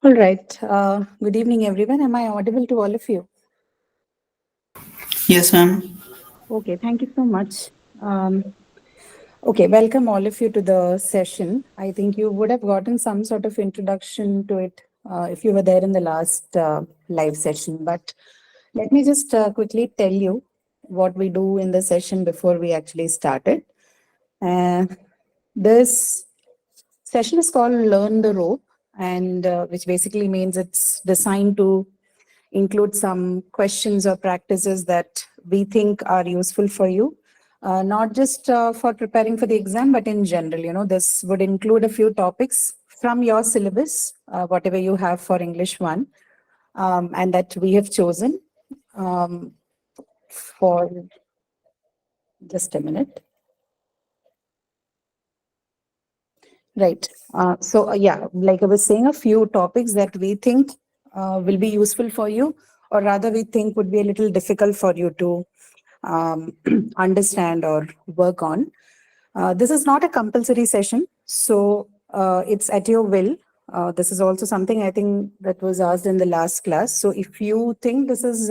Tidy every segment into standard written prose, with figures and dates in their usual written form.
All right. Good evening, everyone. Am I audible to all of you? Yes, ma'am. Okay, thank you so much. Um, okay, welcome all of you to the session. I think you would have gotten some sort of introduction to it if you were there in the last live session. But let me just quickly tell you what we do in the session before we actually started. Uh, this session is called Learn the Rope, and which basically means it's designed to include some questions or practices that we think are useful for you, not just for preparing for the exam, but in general. This would include a few topics from your syllabus, whatever you have for English 1, and that we have chosen um, for just a minute. Right. Yeah, like I was saying, a few topics that we think will be useful for you, or rather, we think would be a little difficult for you to understand or work on. This is not a compulsory session, so it's at your will. This is also something I think that was asked in the last class. So if you think this is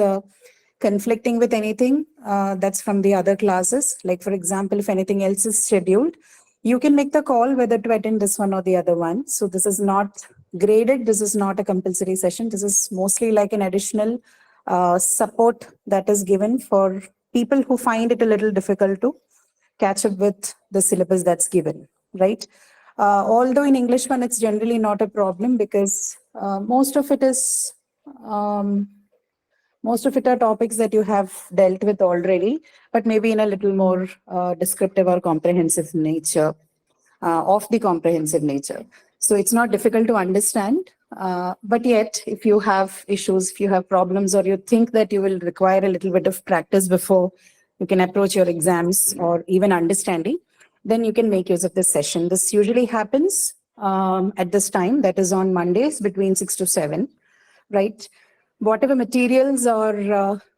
conflicting with anything that's from the other classes, like for example, if anything else is scheduled, you can make the call whether to attend this one or the other one. So this is not graded. This is not a compulsory session. This is mostly like an additional support that is given for people who find it a little difficult to catch up with the syllabus that's given, right? Although in English one, it's generally not a problem because um, most of it are topics that you have dealt with already, but maybe in a little more descriptive or comprehensive nature, of the comprehensive nature. So it's not difficult to understand. But yet, if you have issues, if you have problems, or you think that you will require a little bit of practice before you can approach your exams or even understanding, then you can make use of this session. This usually happens at this time, that is on Mondays between 6 to 7, right? Whatever materials or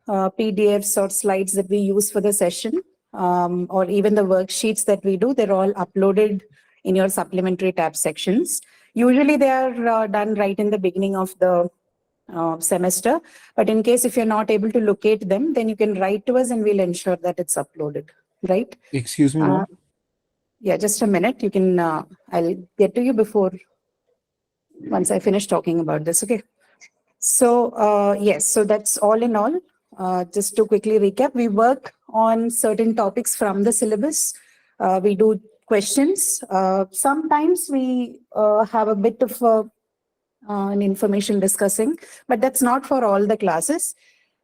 PDFs or slides that we use for the session, or even the worksheets that we do, they're all uploaded in your supplementary tab sections. Usually they are done right in the beginning of the semester. But in case if you're not able to locate them, then you can write to us and we'll ensure that it's uploaded, right? Excuse me, Uh, ma'am. yeah, just a minute. I'll get to you before, once I finish talking about this, okay? So, yes, so that's all in all. Just to quickly recap, we work on certain topics from the syllabus. We do questions. Sometimes we have a bit of an information discussing, but that's not for all the classes.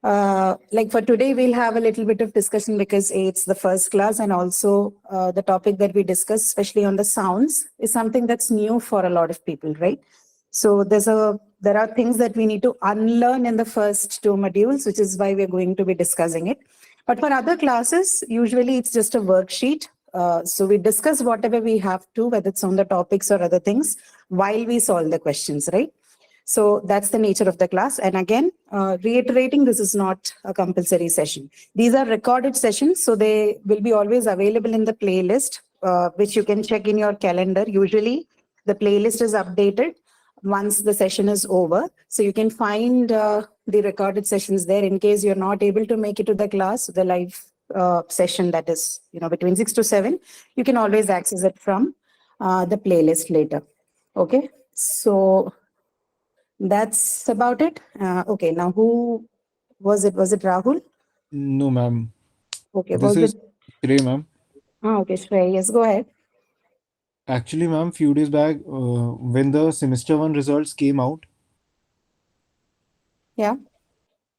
Like for today, we'll have a little bit of discussion because it's the first class, and also the topic that we discuss, especially on the sounds, is something that's new for a lot of people, right? So there are things that we need to unlearn in the first two modules, which is why we're going to be discussing it. But for other classes, usually it's just a worksheet. So we discuss whatever we have to, whether it's on the topics or other things, while we solve the questions, right? So that's the nature of the class. And again, reiterating, this is not a compulsory session. These are recorded sessions, so they will be always available in the playlist, which you can check in your calendar. Usually, the playlist is updated once the session is over. So you can find the recorded sessions there in case you're not able to make it to the class, the live session that is, between 6 to 7. You can always access it from the playlist later. Okay. So that's about it. Okay, now who was it? Was it Rahul? No, ma'am. Okay, This was it? is Trey, ma'am. Okay, Shreya, yes, go ahead. Actually, ma'am, few days back, when the semester one results came out, Yeah.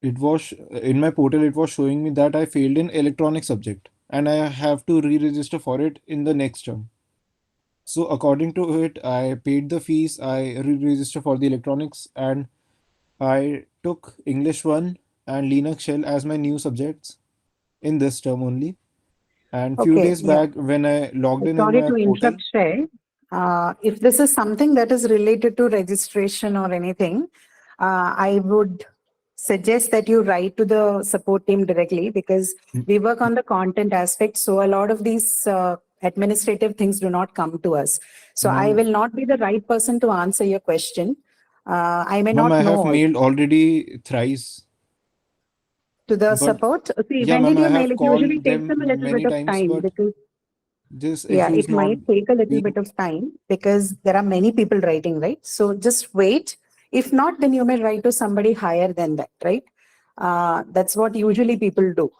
it was in my portal. It was showing me that I failed in electronic subject, and I have to re-register for it in the next term. So according to it, I paid the fees. I re-registered for the electronics, and I took English one and Linux Shell as my new subjects in this term only. And few Okay, days yeah. back, when I logged in Sorry my to portal, interrupt, Shreya. If this is something that is related to registration or anything, I would suggest that you write to the support team directly because we work on the content aspect. So a lot of these administrative things do not come to us. So I ma'am, will not be the right person to answer your question. I may Ma'am, not I have know all mailed already thrice, to the but support. See, yeah, when ma'am, did I you mail have it? Usually called takes them them a little many bit of times, time but because this yeah, issue is it not might take a little bit being. of time because there are many people writing, right? So just wait. If not, then you may write to somebody higher than that, right? That's what usually people do.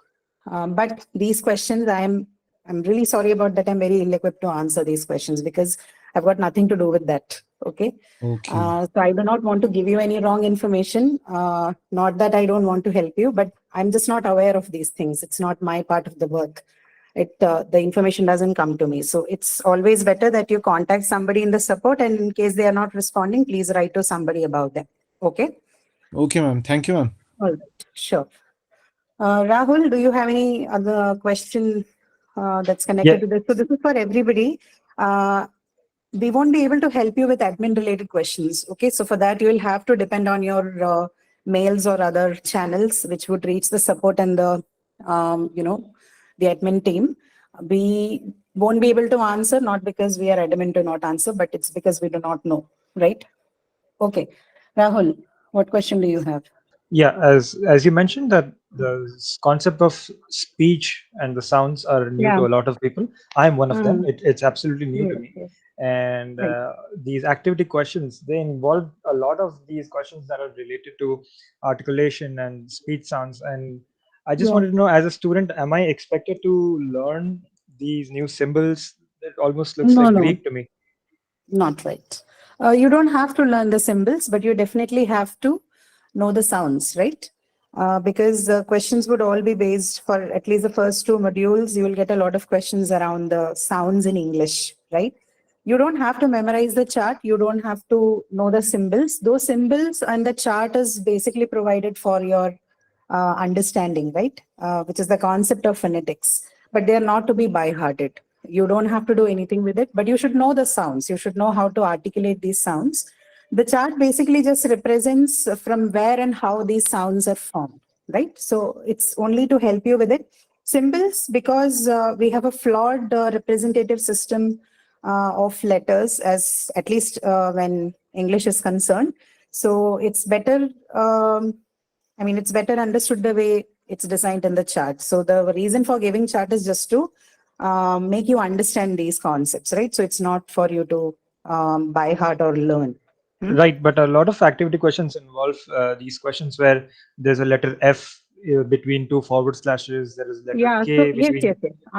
But these questions, I'm really sorry about that. I'm very ill-equipped to answer these questions because I've got nothing to do with that. Okay. Okay. So I do not want to give you any wrong information. Not that I don't want to help you, but I'm just not aware of these things. It's not my part of the work. The information doesn't come to me. So it's always better that you contact somebody in the support, and in case they are not responding, please write to somebody about them. Okay. Okay, ma'am. Thank you, ma'am. All right. Sure. Rahul, do you have any other question that's Yeah, connected to this? So this is for everybody. We won't be able to help you with admin related questions. Okay. So for that, you will have to depend on your mails or other channels, which would reach the support and the admin team. We won't be able to answer, not because we are adamant to not answer, but it's because we do not know. Right. Okay. Rahul, what question do you have? yeah. As you mentioned that the concept of speech and the sounds are new Yeah. to a lot of people. I'm one of them. Mhm. It's absolutely new to Yes, me. yes. And Right. these activity questions, they involve a lot of these questions that are related to articulation and speech sounds. And I just Yeah. wanted to know, as a student, am I expected to learn these new symbols? That almost looks No, like no, Greek to me. not right. You don't have to learn the symbols, but you definitely have to know the sounds, right? Because the questions would all be based for at least the first two modules. You will get a lot of questions around the sounds in English, right? You don't have to memorize the chart. You don't have to know the symbols. Those symbols and the chart is basically provided for your understanding, right? Which is the concept of phonetics, but they are not to be by-hearted. You don't have to do anything with it, but you should know the sounds. You should know how to articulate these sounds. The chart basically just represents from where and how these sounds are formed, right? So it's only to help you with it. Symbols, because we have a flawed representative system of letters, as at least when English is concerned. So it's better. It's better understood the way it's designed in the chart. So the reason for giving chart is just to make you understand these concepts, right? So it's not for you to by heart or learn. Hmm? Right, but a lot of activity questions involve these questions where there's a letter F between two forward slashes, there is letter Yeah. So K yes, yes, between.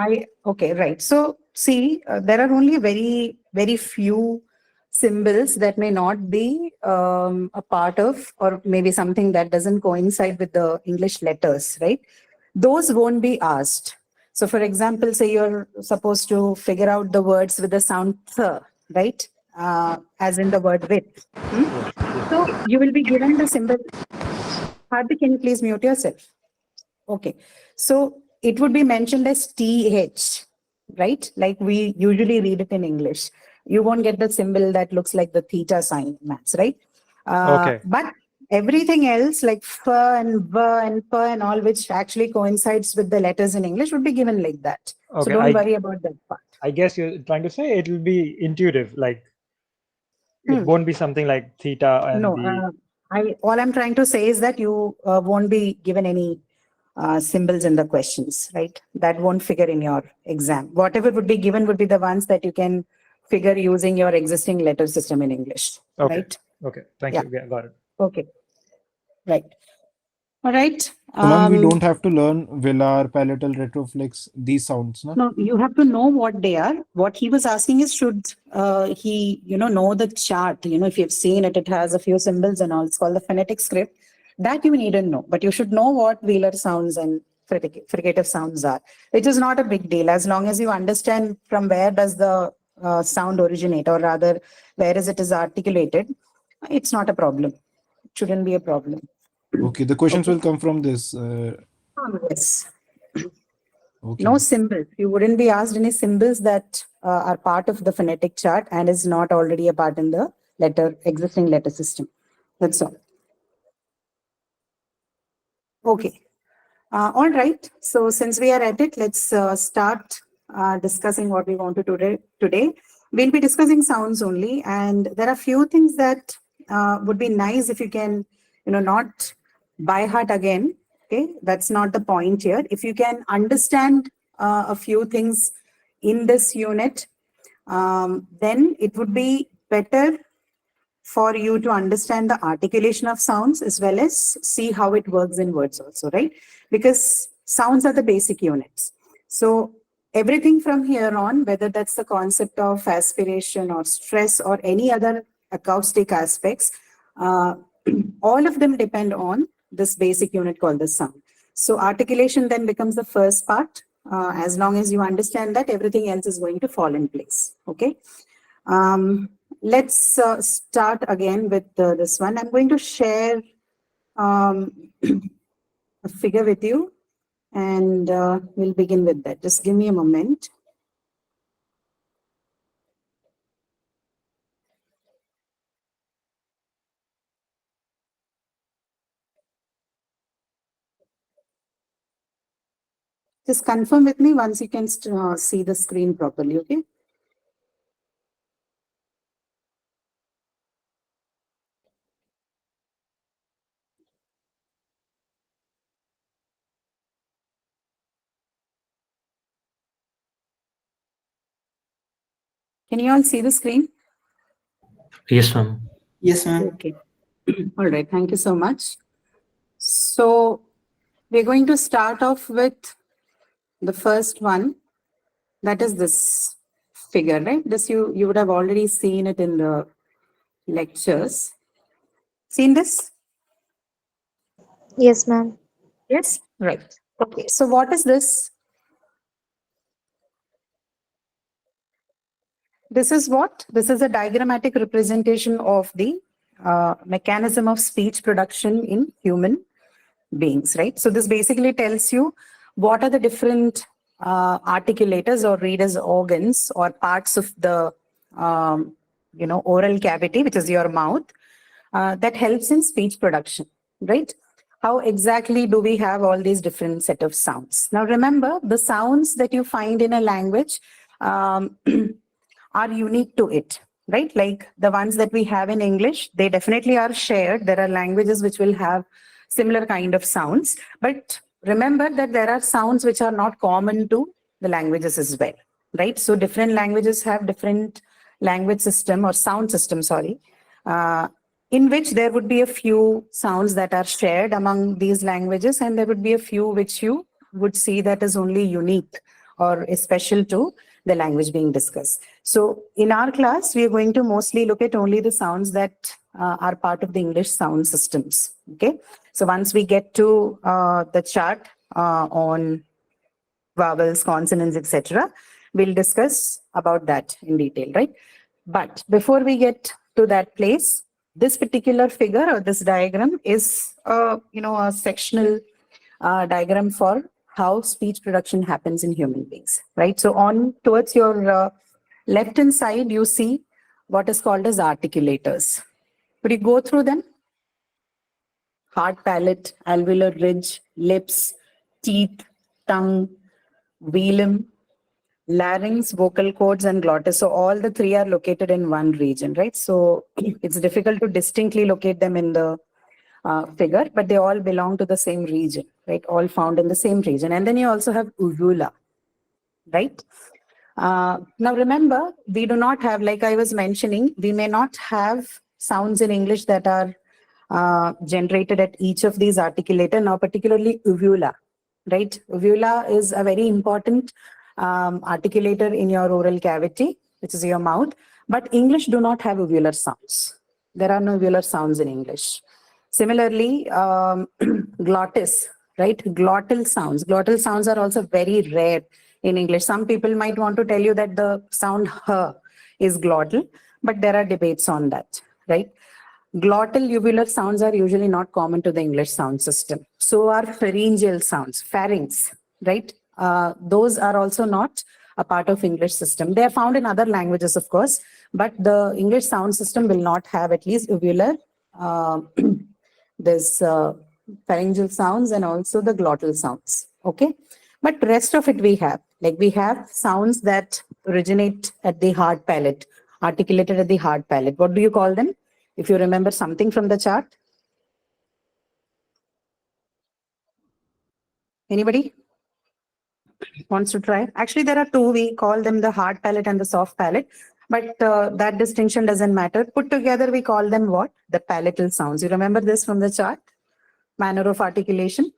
yes. Okay, right. So see, there are only very, very few symbols that may not be a part of, or maybe something that doesn't coincide with the English letters, right? Those won't be asked. So, for example, say you're supposed to figure out the words with the sound th, right? As in the word with. Hmm? Yes, yes. So you will be given the symbol. Hardik, can you please mute yourself? Okay. So it would be mentioned as TH, right? Like we usually read it in English. You won't get the symbol that looks like the theta sign in maths, right? Okay, But everything else like f and v and p and all, which actually coincides with the letters in English, would be given like that. So okay. don't worry about that part. I guess you're trying to say it will be intuitive, like it Hmm. won't be something like theta and No, the. all I'm trying to say is that you won't be given any symbols in the questions, right? That won't figure in your exam. Whatever would be given would be the ones that you can figure using your existing letter system in English, Okay, right? okay. Thank Yeah. you. Yeah, got it. Okay. Right. All right. So, ma'am, we don't have to learn velar, palatal, retroflex, these sounds, na? No, you have to know what they are. What he was asking is, should he, know the chart? If you've seen it, it has a few symbols and all. It's called the phonetic script. That you needn't know, but you should know what velar sounds and fricative sounds are, which is not a big deal as long as you understand from where does the sound originate, or rather, where is it is articulated. It's not a problem. It shouldn't be a problem. Okay, the questions Okay. will come from this. Yes. Okay, No ma'am. symbols. You wouldn't be asked any symbols that are part of the phonetic chart and is not already a part in the existing letter system. That's all. Okay. All right. So since we are at it, let's start discussing what we want to do today. We'll be discussing sounds only, and there are few things that would be nice if you can, not by heart again. Okay, that's not the point here. If you can understand a few things in this unit, then it would be better for you to understand the articulation of sounds as well as see how it works in words also, right? Because sounds are the basic units. So everything from here on, whether that's the concept of aspiration or stress or any other acoustic aspects, all of them depend on this basic unit called the sound. So articulation then becomes the first part. As long as you understand that, everything else is going to fall in place. Okay. Let's start again with this one. I'm going to share a figure with you, and we'll begin with that. Just give me a moment. Just confirm with me once you can see the screen properly, okay? Can you all see the screen? Yes, ma'am. Yes, ma'am. Okay. All right. Thank you so much. So we're going to start off with the first one. That is this figure, right? This you would have already seen it in the lectures. Seen this? Yes, ma'am. Yes. Right. Okay. So what is this? This is what? This is a diagrammatic representation of the mechanism of speech production in human beings, right? So this basically tells you what are the different articulators or readers' organs or parts of the oral cavity, which is your mouth, that helps in speech production, right? How exactly do we have all these different set of sounds? Now remember, the sounds that you find in a language are unique to it, right? Like the ones that we have in English, they definitely are shared. There are languages which will have similar kind of sounds, but remember that there are sounds which are not common to the languages as well, right? So different languages have different language system or sound system, sorry, in which there would be a few sounds that are shared among these languages, and there would be a few which you would see that is only unique or is special to the language being discussed. So in our class, we are going to mostly look at only the sounds that are part of the English sound systems. Okay. So once we get to the chart on vowels, consonants, etc., we'll discuss about that in detail, right? But before we get to that place, this particular figure or this diagram is a sectional diagram for how speech production happens in human beings, right? So on towards your left-hand side, you see what is called as articulators. Could you go through them? Hard palate, alveolar ridge, lips, teeth, tongue, velum, larynx, vocal cords, and glottis. So all the three are located in one region, right? So it's difficult to distinctly locate them in the figure, but they all belong to the same region, right? All found in the same region. And then you also have uvula, right? Now remember, we do not have, like I was mentioning, we may not have sounds in English that are generated at each of these articulator. Now particularly uvula, right? Uvula is a very important articulator in your oral cavity, which is your mouth, but English do not have uvular sounds. There are no uvular sounds in English. Similarly, glottis, right? Glottal sounds are also very rare in English. Some people might want to tell you that the sound h is glottal, but there are debates on that, right? Glottal uvular sounds are usually not common to the English sound system. So are pharyngeal sounds, pharynx, right? Those are also not a part of English system. They are found in other languages, of course, but the English sound system will not have at least uvular, this pharyngeal sounds and also the glottal sounds, okay? But rest of it we have, like we have sounds that originate at the hard palate, articulated at the hard palate. What do you call them? If you remember something from the chart. Anybody wants to try? Actually, there are two. We call them the hard palate and the soft palate, but that distinction doesn't matter. Put together, we call them what? The palatal sounds. You remember this from the chart? Manner of articulation?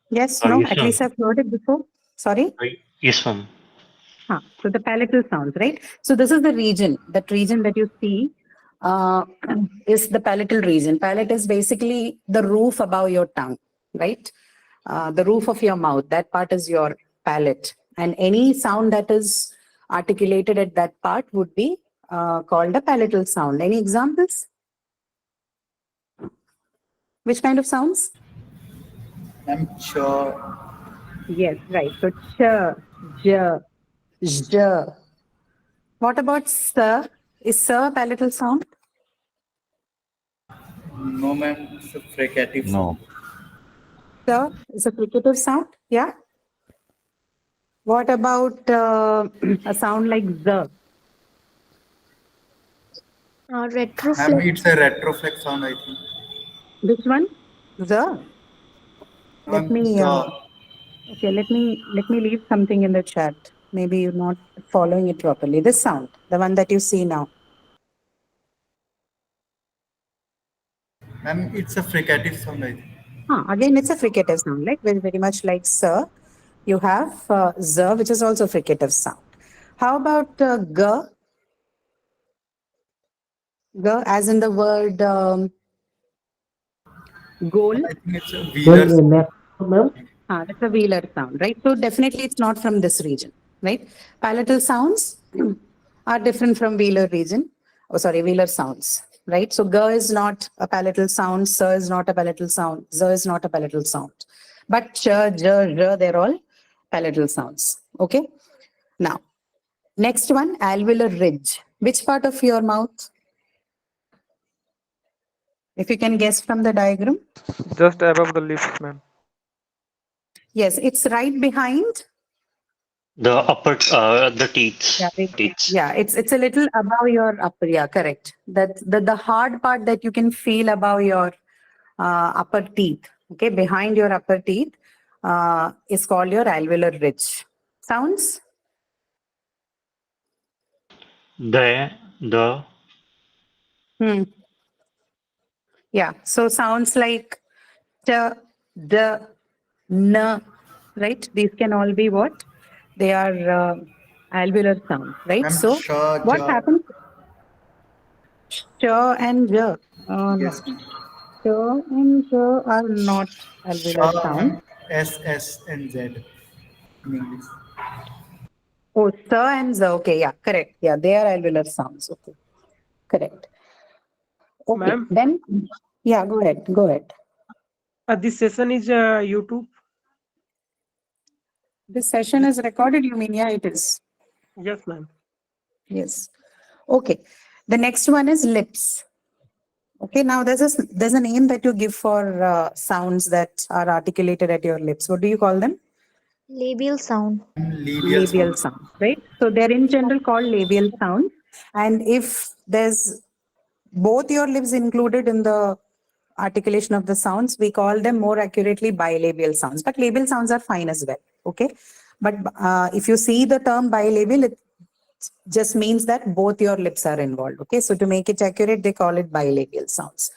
Yes, no? Yes, At ma'am. least I've heard it before. Sorry? Yes, ma'am. So the palatal sounds, right? So this is the region. That region that you see is the palatal region. Palate is basically the roof above your tongue, right? The roof of your mouth. That part is your palate. And any sound that is articulated at that part would be called a palatal sound. Any examples? Which kind of sounds? I'm sure. Yes, right. So ch, j, zh. What about sir? Is sir a palatal sound? No, ma'am. It's a fricative No. sound. Sir is a fricative sound. Yeah. What about a sound like z? Ma'am, Retroflex. it's a retroflex sound, I think. Which one? Z. Let Ma'am, me. the Okay. Let me leave something in the chat. Maybe you're not following it properly. This sound, the one that you see now. ma'am, it's a fricative sound, I think. Again, it's a fricative sound, like very much like sir. You have z, which is also fricative sound. How about g? G, as in the word goal. I think it's a Wheeler. That's a velar sound, right? So definitely it's not from this region, right? Palatal sounds are different from velar region. Oh, sorry, velar sounds, right? So g is not a palatal sound, s is not a palatal sound, z is not a palatal sound. But ch, j, r, they're all palatal sounds, okay? Now, next one, alveolar ridge. Which part of your mouth? If you can guess from the diagram. Just above the lips, ma'am. Yes, it's right behind. The upper, the teeth. Yeah, Teeth. yeah, it's a little above your upper. Yeah, correct. That the hard part that you can feel above your upper teeth. Okay, behind your upper teeth is called your alveolar ridge. Sounds? The. Hmm. Yeah. So sounds like t, d, n, right? These can all be what? They are alveolar sounds, right? Ma'am, So sha, what ja. happens? Sh and j. Yes. Sh and j are not alveolar Sha, sounds. ma'am, S, S, and Z in English. Oh, s and z. Okay, yeah, correct. Yeah, they are alveolar sounds. Okay, correct. Okay, Ma'am? then, yeah, go ahead. Go ahead. This session is YouTube. This session is recorded, you mean? Yeah, it is. Yes, ma'am. Yes. Okay. The next one is lips. Okay, now there's a name that you give for sounds that are articulated at your lips. What do you call them? Labial sound. Labial Labial sound. sounds, right? So they're in general called labial sounds. And if there's both your lips included in the articulation of the sounds, we call them more accurately bilabial sounds. But labial sounds are fine as well. Okay. But if you see the term bilabial, it just means that both your lips are involved. Okay. So to make it accurate, they call it bilabial sounds.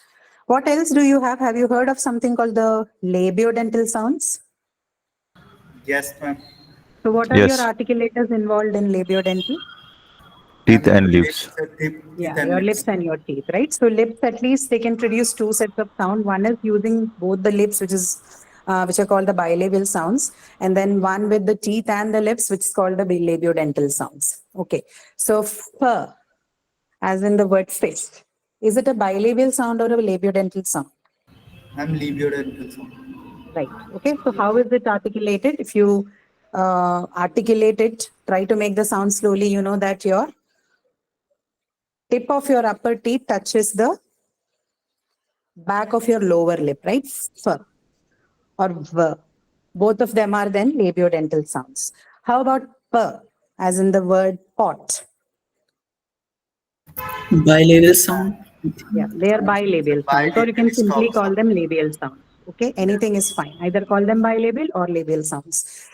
What else do you have? Have you heard of something called the labiodental sounds? Yes, ma'am. So what are Yes. your articulators involved in labiodental? Teeth Ma'am, and lips. teeth Yeah, and your lips. lips and your teeth, right? So lips, at least they can produce two sets of sound. One is using both the lips, which are called the bilabial sounds, and then one with the teeth and the lips, which is called the labiodental sounds. Okay, so f, as in the word fist, is it a bilabial sound or a labiodental sound? Ma'am, labiodental sound. Right. Okay. So how is it articulated? If you articulate it, try to make the sound slowly, you know that your tip of your upper teeth touches the back of your lower lip, right? F or v. Both of them are then labiodental sounds. How about p, as in the word pot? Bilabial sound. Yeah, they are bilabial sounds, or you can Bilabial simply stop call sound. them labial sounds. Okay, anything is fine. Either call them bilabial or labial sounds.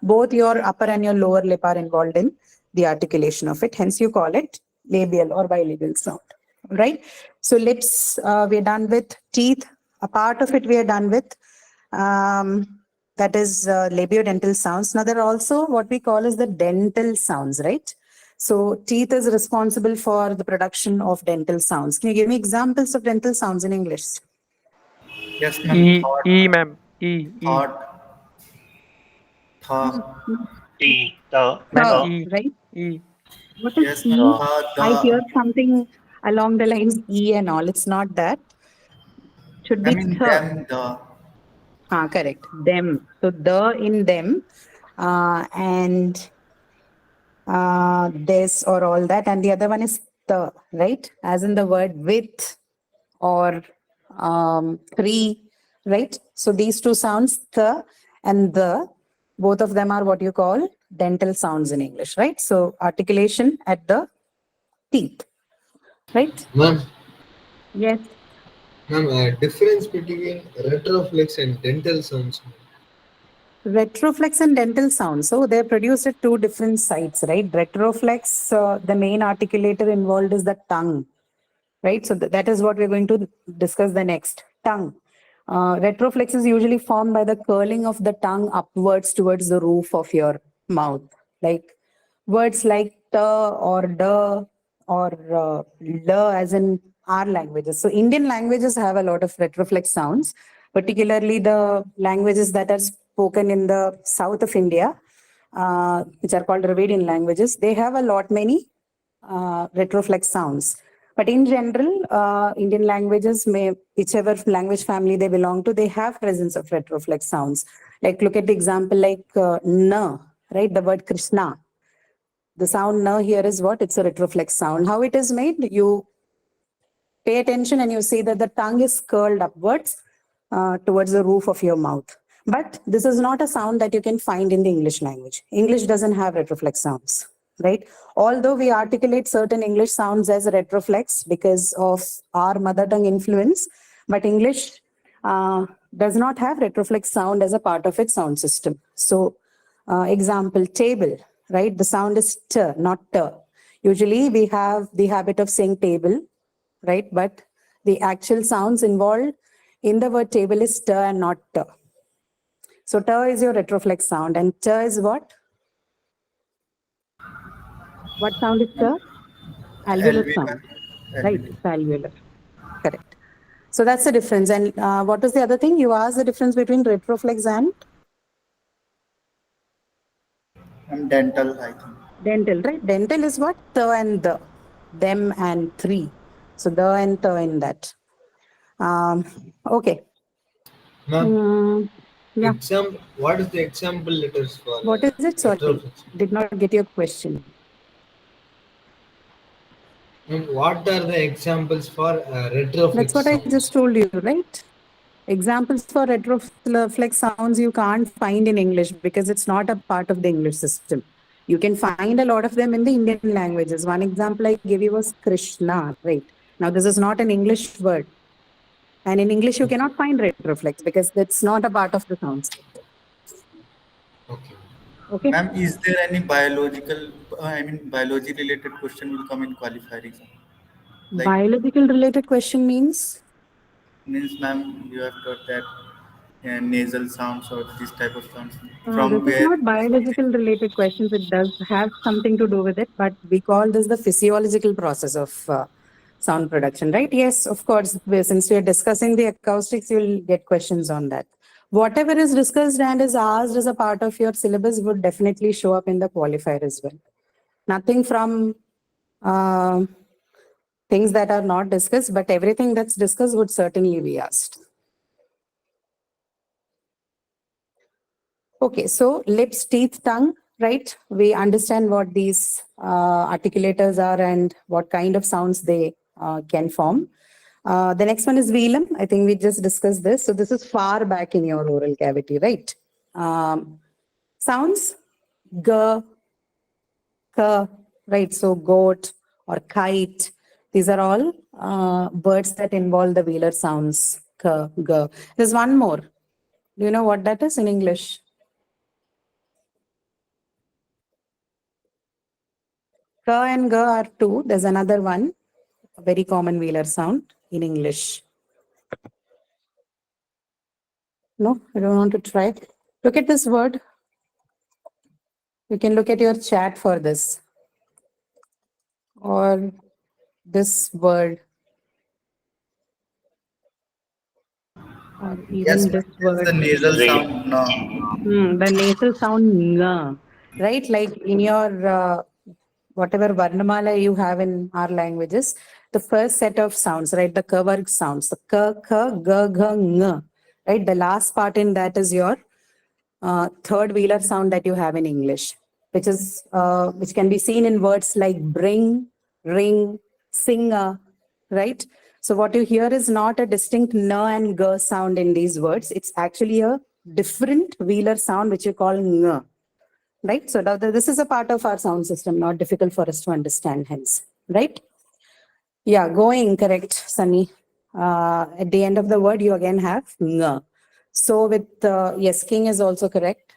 Both your upper and your lower lip are involved in the articulation of it. Hence, you call it labial or bilabial sound. Right? So lips, we're done with. Teeth, a part of it we are done with. That is labiodental sounds. Now, there are also what we call as the dental sounds, right? So teeth is responsible for the production of dental sounds. Can you give me examples of dental sounds in English? Yes, ma'am. E, ma'am. E. Thought, tha. T, the, Ma'am, Th, E. right? E. What is Yes, ma'am. E? Tha, I hear the. something along the lines E and all. It's not that. Should I be mean th. them, the. Correct. Them. So the in them. And this or all that. And the other one is the, right? As in the word with or three, right? So these two sounds, the and the, both of them are what you call dental sounds in English, right? So articulation at the teeth, right? Ma'am, Yes. difference between retroflex and dental sounds. Retroflex and dental sounds. So they're produced at two different sites, right? Retroflex, the main articulator involved is the tongue, right? So that is what we're going to discuss the next. Tongue. Retroflex is usually formed by the curling of the tongue upwards towards the roof of your mouth. Like words like ta or da or la as in our languages. So Indian languages have a lot of retroflex sounds, particularly the languages that are spoken in the south of India, which are called Dravidian languages. They have a lot many retroflex sounds. But in general, Indian languages may, whichever language family they belong to, they have presence of retroflex sounds. Like look at the example like na, right? The word Krishna. The sound na here is what? It's a retroflex sound. How it is made? You pay attention and you see that the tongue is curled upwards towards the roof of your mouth. But this is not a sound that you can find in the English language. English doesn't have retroflex sounds, right? Although we articulate certain English sounds as retroflex because of our mother tongue influence, but English does not have retroflex sound as a part of its sound system. So, example, table, right? The sound is t, not t. Usually we have the habit of saying table, right? But the actual sounds involved in the word table is t and not t. So t is your retroflex sound, and t is what? What sound is t? Alveolar sound, right? It's alveolar. Correct. So that's the difference. And what was the other thing? You asked the difference between retroflex and And dental, I think. dental, right? Dental is what? The and the, them and three. So the and the in that. Okay. Ma'am, Yeah. what is the example letters for What is it? Sorry, retroflex? did not get your question. Ma'am, what are the examples for retroflex That's what I sounds? just told you, right? Examples for retroflex sounds you can't find in English because it's not a part of the English system. You can find a lot of them in the Indian languages. One example I gave you was Krishna, right? Now, this is not an English word. And in English, you cannot find retroflex because it's not a part of the sound system. Okay. Okay. Ma'am, is there any biological, biology related question will come in qualifier exam? Like, Biological related question means? means, ma'am, you have got that nasal sounds or this type of sounds This from is where? not biological related questions. It does have something to do with it, but we call this the physiological process of sound production, right? Yes, of course. Since we are discussing the acoustics, you'll get questions on that. Whatever is discussed and is asked as a part of your syllabus would definitely show up in the qualifier as well. Nothing from things that are not discussed, but everything that's discussed would certainly be asked. Okay, so lips, teeth, tongue, right? We understand what these articulators are and what kind of sounds they can form. The next one is velum. I think we just discussed this. So this is far back in your oral cavity, right? Sounds, g, k, right? So goat or kite, These are all words that involve the velar sounds. K, g. There's one more. Do you know what that is in English? K and g are two. There's another one, a very common velar sound in English. No, I don't want to try. Look at this word. You can look at your chat for this. Or this word. Or even Yes, this it's word. the nasal Rain. sound. No. The nasal sound ng, right? Like in your whatever Varnamala you have in our languages, the first set of sounds, right? The Kavarg sounds, the K, K, G, G, Ng, right? The last part in that is your third velar sound that you have in English, which can be seen in words like bring, ring, singer, right? So what you hear is not a distinct n and g sound in these words. It's actually a different velar sound which you call ng, right? So this is a part of our sound system, not difficult for us to understand hence, right? Yeah, going correct, Sunny. At the end of the word, you again have ng. So with, yes, king is also correct.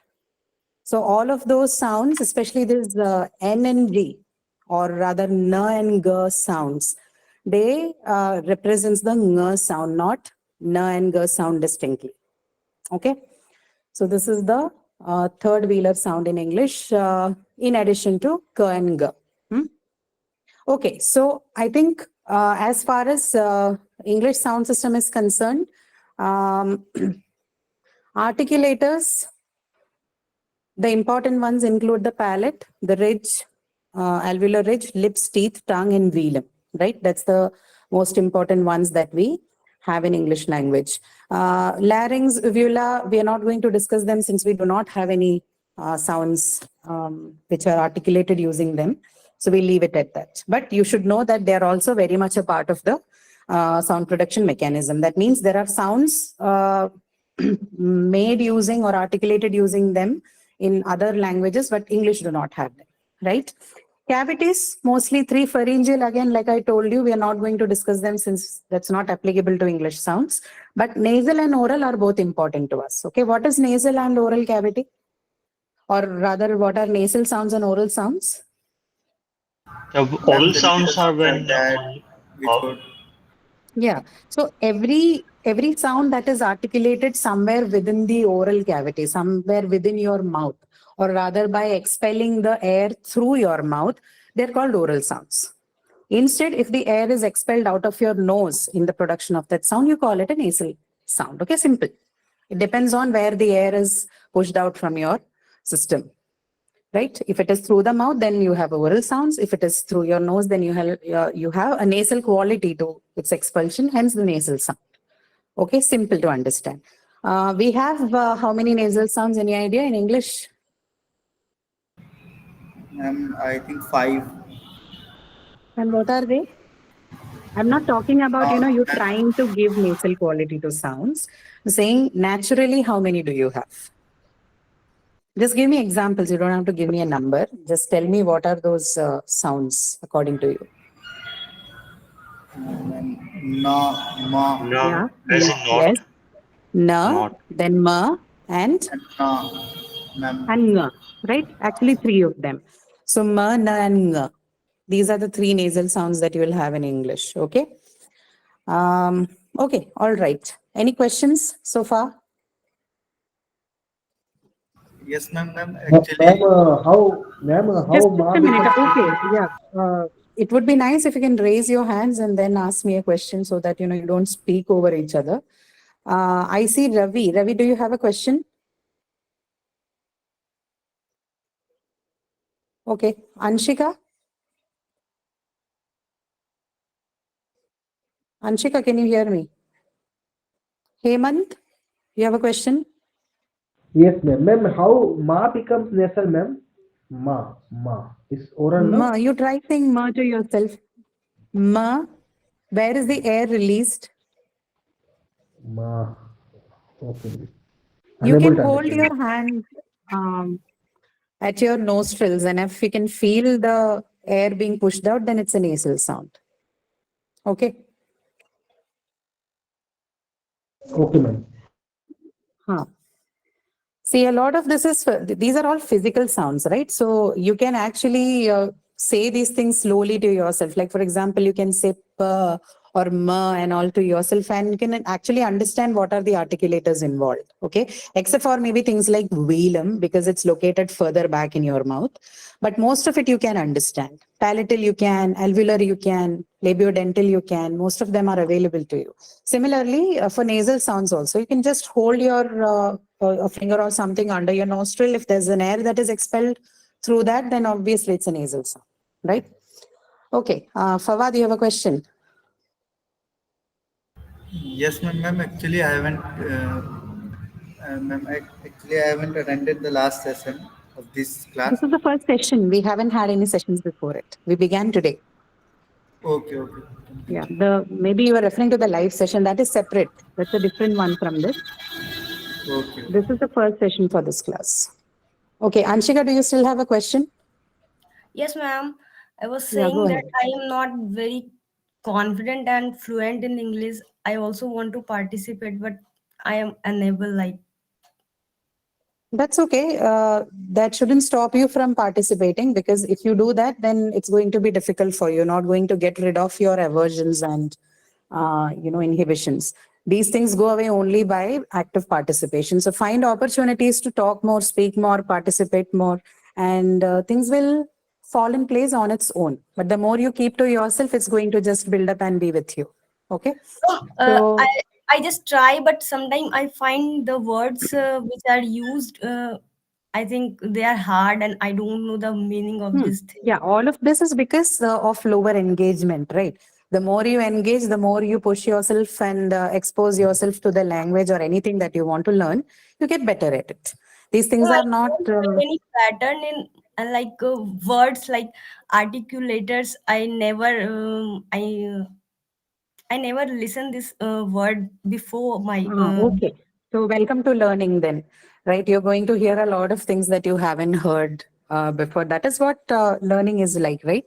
So all of those sounds, especially this N and G, or rather N and G sounds, they represents the ng sound, not N and G sound distinctly. Okay. So this is the third velar sound in English, in addition to K and G. Okay. So I think as far as English sound system is concerned, articulators, the important ones include the palate, the ridge, alveolar ridge, lips, teeth, tongue, and velum, right? That's the most important ones that we have in English language. Larynx, uvula, we are not going to discuss them since we do not have any sounds which are articulated using them. So we leave it at that. But you should know that they are also very much a part of the sound production mechanism. That means there are sounds made using or articulated using them in other languages, but English do not have them, right? Cavities, mostly three pharyngeal. Again, like I told you, we are not going to discuss them since that's not applicable to English sounds. But nasal and oral are both important to us. Okay, what is nasal and oral cavity? Or rather, what are nasal sounds and oral sounds? The oral sounds are when Which word? Yeah. So every sound that is articulated somewhere within the oral cavity, somewhere within your mouth, or rather by expelling the air through your mouth, they're called oral sounds. Instead, if the air is expelled out of your nose in the production of that sound, you call it a nasal sound. Okay, simple. It depends on where the air is pushed out from your system. Right? If it is through the mouth, then you have oral sounds. If it is through your nose, then you have a nasal quality to its expulsion, hence the nasal sound. Okay, simple to understand. We have how many nasal sounds? Any idea in English? I think 5. And what are they? I'm not talking about, you trying to give nasal quality to sounds. I'm saying naturally, how many do you have? Just give me examples. You don't have to give me a number. Just tell me what are those sounds according to you. Na, ma, no, Yeah. as in not. Yes. Na, Not. then ma, and and na. Ma'am. nga. Right? Actually, three of them. So ma, na, and nga. These are the three nasal sounds that you will have in English. Okay. Okay. All right. Any questions so far? Yes, ma'am. Actually, Just a minute. Okay. Yeah. It would be nice if you can raise your hands and then ask me a question so that, you don't speak over each other. I see Ravi. Ravi, do you have a question? Okay. Anshika? Anshika, can you hear me? Hemant, you have a question? Yes, ma'am. Ma'am, how ma becomes nasal, ma'am? Ma is oral, no? Ma, you try saying ma to yourself. Ma, where is the air released? Ma. Okay. You Unable can to hold understand. your hand at your nostrils, and if you can feel the air being pushed out, then it's a nasal sound. Okay. Okay, ma'am. Huh. See, a lot of this is, these are all physical sounds, right? So you can actually say these things slowly to yourself. Like, for example, you can say p or ma and all to yourself, and you can actually understand what are the articulators involved. Okay. Except for maybe things like velum, because it's located further back in your mouth. But most of it you can understand. Palatal you can, alveolar you can, labiodental you can. Most of them are available to you. Similarly, for nasal sounds also, you can just hold your a finger or something under your nostril. If there's an air that is expelled through that, then obviously it's a nasal sound, right? Okay, Fawad, you have a question? Yes, ma'am. Actually, I haven't. Actually, I haven't attended the last session of this class. This is the first session. We haven't had any sessions before it. We began today. Okay, okay. Yeah, maybe you are referring to the live session. That is separate. That's a different one from this. Okay. This is the first session for this class. Okay, Anshika, do you still have a question? Yes, ma'am. I was Yeah, go saying that ahead. I am not very confident and fluent in English. I also want to participate, but I am unable. Like, That's okay. That shouldn't stop you from participating, because if you do that, then it's going to be difficult for you. You're not going to get rid of your aversions and inhibitions. These things go away only by active participation. So find opportunities to talk more, speak more, participate more, and things will fall in place on its own. But the more you keep to yourself, it's going to just build up and be with you. Okay. So I just try, but sometimes I find the words which are used. I think they are hard, and I don't know the meaning of this thing. yeah, all of this is because of lower engagement, right? The more you engage, the more you push yourself and expose yourself to the language or anything that you want to learn, you get better at it. These things No, I are not. don't find any pattern in words like articulators. I never listened this word before my. Okay. So welcome to learning then, right? You're going to hear a lot of things that you haven't heard before. That is what learning is like, right?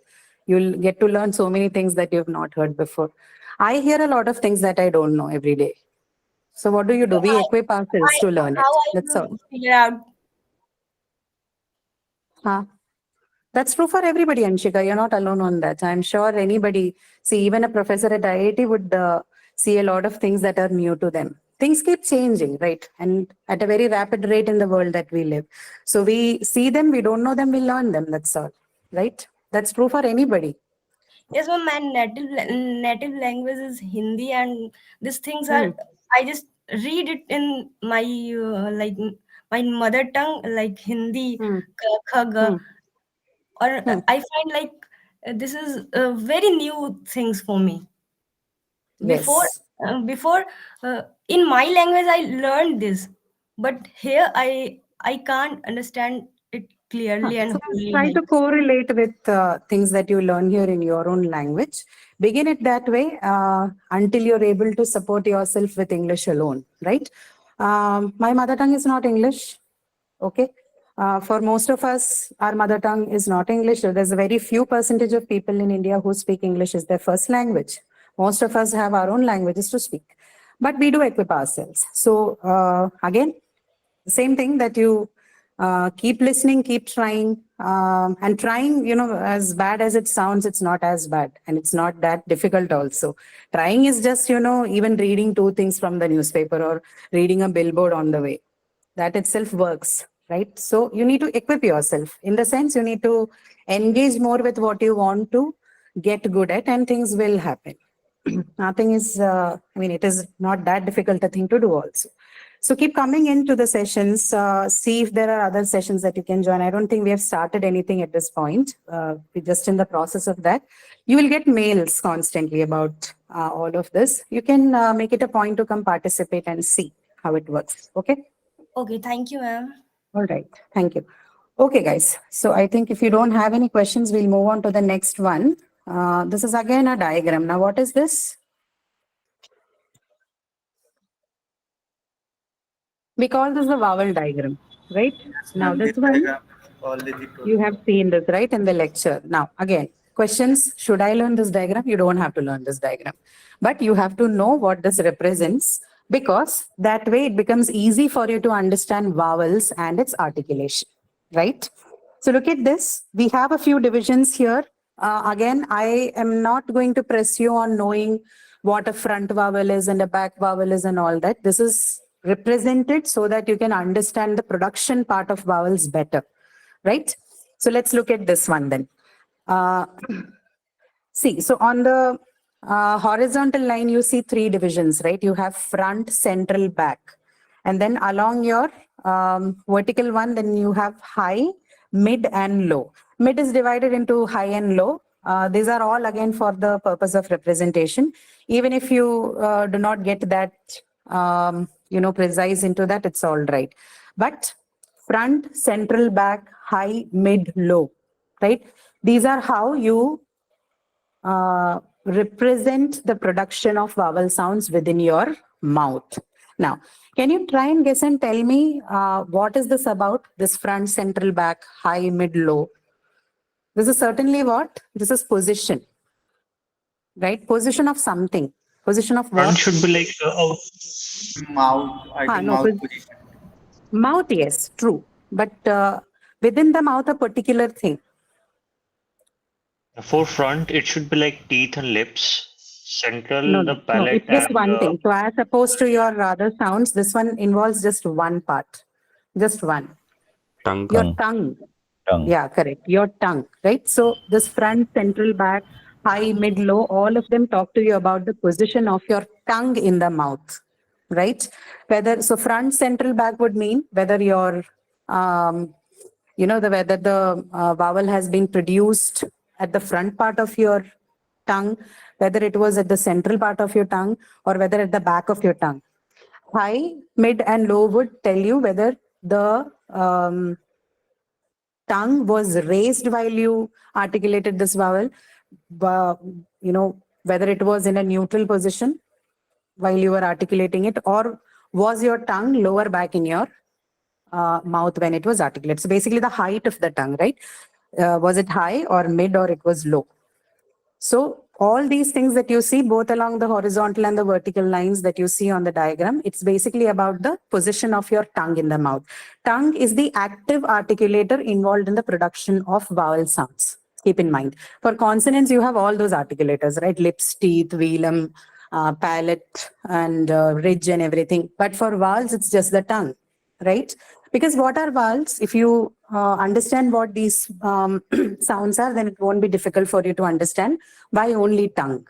You'll get to learn so many things that you've not heard before. I hear a lot of things that I don't know every day. So what do? We equip ourselves to learn it. How I That's all. figure out. That's true for everybody, Anshika. You're not alone on that. I'm sure anybody, see, even a professor at IIT would see a lot of things that are new to them. Things keep changing, right? And at a very rapid rate in the world that we live. So we see them, we don't know them, we learn them. That's all, right? That's true for anybody. Yes, ma'am. My native language is Hindi, and these things are. I just read it in my my mother tongue, like Hindi, Khag, or I find like this is very new things for me. Before, Yes. before in my language I learned this, but here I can't understand it clearly and So wholly. try Like, to correlate with things that you learn here in your own language. Begin it that way until you're able to support yourself with English alone, right? My mother tongue is not English. Okay. For most of us, our mother tongue is not English. There's a very few percentage of people in India who speak English as their first language. Most of us have our own languages to speak, but we do equip ourselves. So again, same thing that you keep listening, keep trying, and trying, as bad as it sounds, it's not as bad, and it's not that difficult also. Trying is just, even reading two things from the newspaper or reading a billboard on the way. That itself works, right? So you need to equip yourself. In the sense, you need to engage more with what you want to get good at, and things will happen. Nothing is, it is not that difficult a thing to do also. So keep coming into the sessions, see if there are other sessions that you can join. I don't think we have started anything at this point. We're just in the process of that. You will get mails constantly about all of this. You can make it a point to come participate and see how it works. Okay. okay, thank you, ma'am. All right. Thank you. Okay, guys. So I think if you don't have any questions, we'll move on to the next one. This is again a diagram. Now, what is this? We call this the vowel diagram, right? Now, this one, you have seen this, right, in the lecture. Now, again, questions, should I learn this diagram? You don't have to learn this diagram, but you have to know what this represents, because that way it becomes easy for you to understand vowels and its articulation, right? So look at this. We have a few divisions here. Again, I am not going to press you on knowing what a front vowel is and a back vowel is and all that. This is represented so that you can understand the production part of vowels better, right? So let's look at this one then. See, so on the horizontal line, you see three divisions, right? You have front, central, back. And then along your vertical one, then you have high, mid, and low. Mid is divided into high and low. These are all again for the purpose of representation. Even if you do not get that, precise into that, it's all right. But front, central, back, high, mid, low, right? These are how you represent the production of vowel sounds within your mouth. Now, can you try and guess and tell me what is this about? This front, central, back, high, mid, low. This is certainly what? This is position, right? Position of something. Position of Front what? should be like Mouth, I think no, mouth position. Mouth, yes, true. But within the mouth, a particular thing. for front. It should be like teeth and lips. Central, No, the no, palate it's just and one thing. So as opposed to your other sounds, this one involves just one part, just one. Tongue. Your tongue. Yeah, correct. Your tongue, right? So this front, central, back, high, mid, low, all of them talk to you about the position of your tongue in the mouth, right? Whether, so front, central, back would mean whether your, whether the vowel has been produced at the front part of your tongue, whether it was at the central part of your tongue, or whether at the back of your tongue. High, mid, and low would tell you whether the tongue was raised while you articulated this vowel, whether it was in a neutral position while you were articulating it, or was your tongue lower back in your mouth when it was articulated. So basically the height of the tongue, right? Was it high or mid, or it was low? So all these things that you see both along the horizontal and the vertical lines that you see on the diagram, it's basically about the position of your tongue in the mouth. Tongue is the active articulator involved in the production of vowel sounds. Keep in mind. For consonants, you have all those articulators, right? Lips, teeth, velum, palate, and ridge and everything. But for vowels, it's just the tongue, right? Because what are vowels? If you understand what these sounds are, then it won't be difficult for you to understand why only tongue,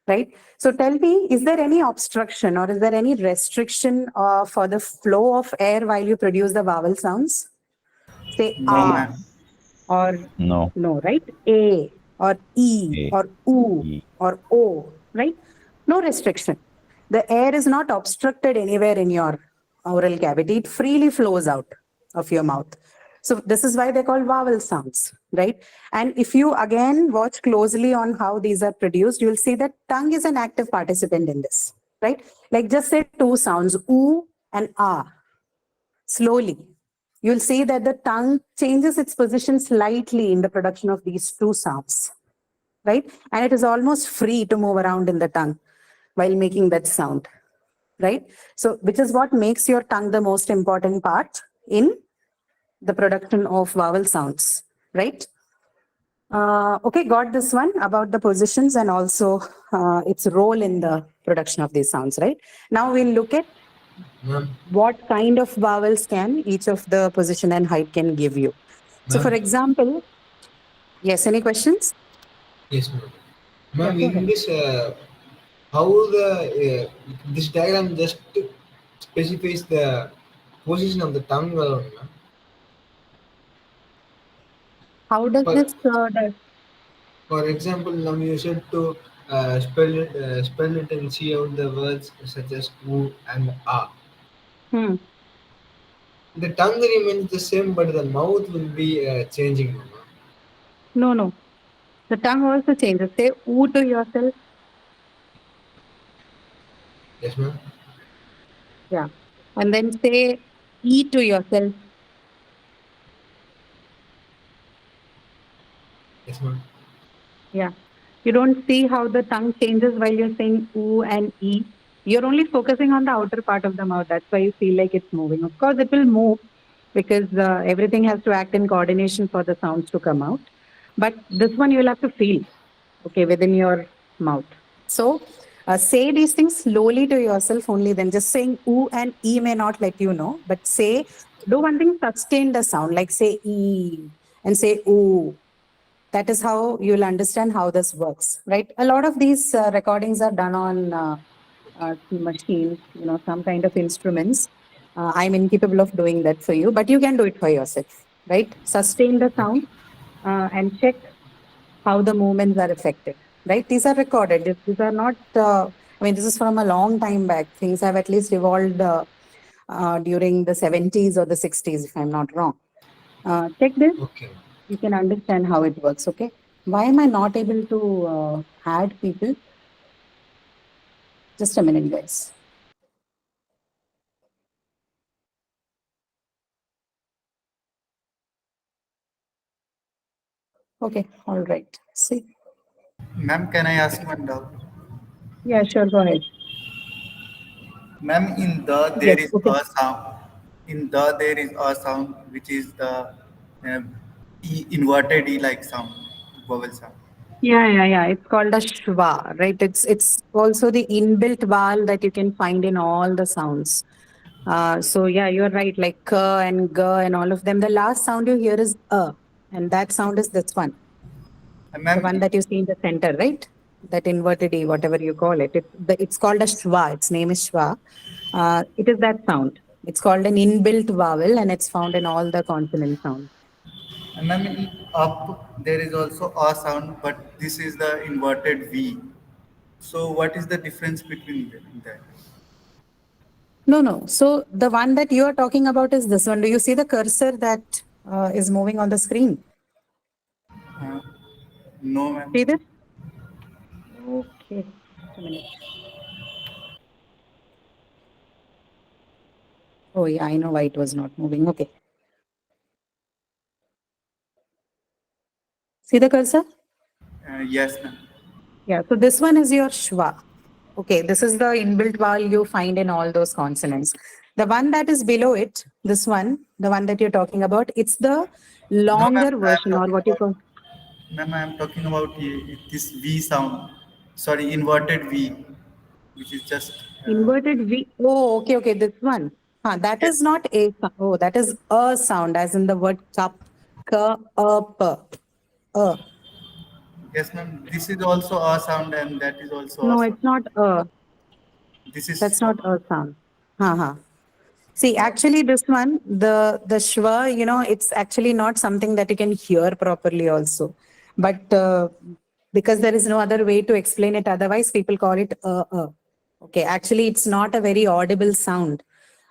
right? So tell me, is there any obstruction or is there any restriction for the flow of air while you produce the vowel sounds? Say No, ah, ma'am. or no, right? A, or E, or U, or O, right? No restriction. The air is not obstructed anywhere in your oral cavity. It freely flows out of your mouth. So this is why they're called vowel sounds, right? And if you again watch closely on how these are produced, you'll see that tongue is an active participant in this, right? Like just say two sounds, oo and ah. Slowly, you'll see that the tongue changes its position slightly in the production of these two sounds, right? And it is almost free to move around in the tongue while making that sound, right? So, which is what makes your tongue the most important part in the production of vowel sounds, right? Okay, got this one about the positions and also its role in the production of these sounds, right? Now we'll look at what kind of vowels can each of the position and height can give you. So for example, yes, any questions? Yes, ma'am. Ma'am, Yeah, go in this, how this diagram just specifies the position of the tongue alone, ma'am? How does this For example, now you said to spell it and see out the words such as oo and ah. The tongue remains the same, but the mouth will be changing, ma'am. No. The tongue also changes. Say oo to yourself. Yes, ma'am. Yeah. And then say e to yourself. Yes, ma'am. Yeah. You don't see how the tongue changes while you're saying oo and e. You're only focusing on the outer part of the mouth. That's why you feel like it's moving. Of course, it will move because everything has to act in coordination for the sounds to come out. But this one you'll have to feel, okay, within your mouth. So say these things slowly to yourself only. Then just saying oo and e may not let you know, but say, do one thing, sustain the sound, like say e and say oo. That is how you'll understand how this works, right? A lot of these recordings are done on machines, some kind of instruments. I'm incapable of doing that for you, but you can do it for yourself, right? Sustain the sound and check how the movements are affected, right? These are recorded. These are not, this is from a long time back. Things have at least evolved during the 70s or the 60s, if I'm not wrong. Check this. Okay. You can understand how it works, okay? Why am I not able to add people? Just a minute, guys. Okay, all right. See? Ma'am, can I ask one doubt? Yeah, sure, go ahead. Ma'am, in the there Yes, is okay. a sound. In the there is a sound which is the inverted E like sound, vowel sound. Yeah. It's called a shwa, right? It's also the inbuilt vowel that you can find in all the sounds. So yeah, you're right. Like k and g and all of them. The last sound you hear is and that sound is this one, the Ma'am, one that you see in the center, right? That inverted e, whatever you call it. It's called a shwa. Its name is shwa. It is that sound. It's called an inbuilt vowel, and it's found in all the consonant sounds. ma'am, in up there is also a sound, but this is the inverted V. So what is the difference between that? No. So the one that you are talking about is this one. Do you see the cursor that is moving on the screen? No, ma'am. See this? Okay, just a minute. Oh yeah, I know why it was not moving. Okay. See the cursor? Yes, ma'am. Yeah, so this one is your shwa. Okay, this is the inbuilt vowel you find in all those consonants. The one that is below it, this one, the one that you're talking about, it's the No, ma'am. longer version, or what you call Ma'am, I am talking about this V sound. Sorry, inverted V, which is just. inverted V. Oh, okay, this one. That is not a sound. Oh, that is a sound, as in the word cup. Ka, p. Yes, ma'am. This is also a sound, and that is also a No, sound. it's not a. This is That's not a sound. See, actually, this one, the shwa, it's actually not something that you can hear properly also. But because there is no other way to explain it, otherwise people call it Okay, actually, it's not a very audible sound.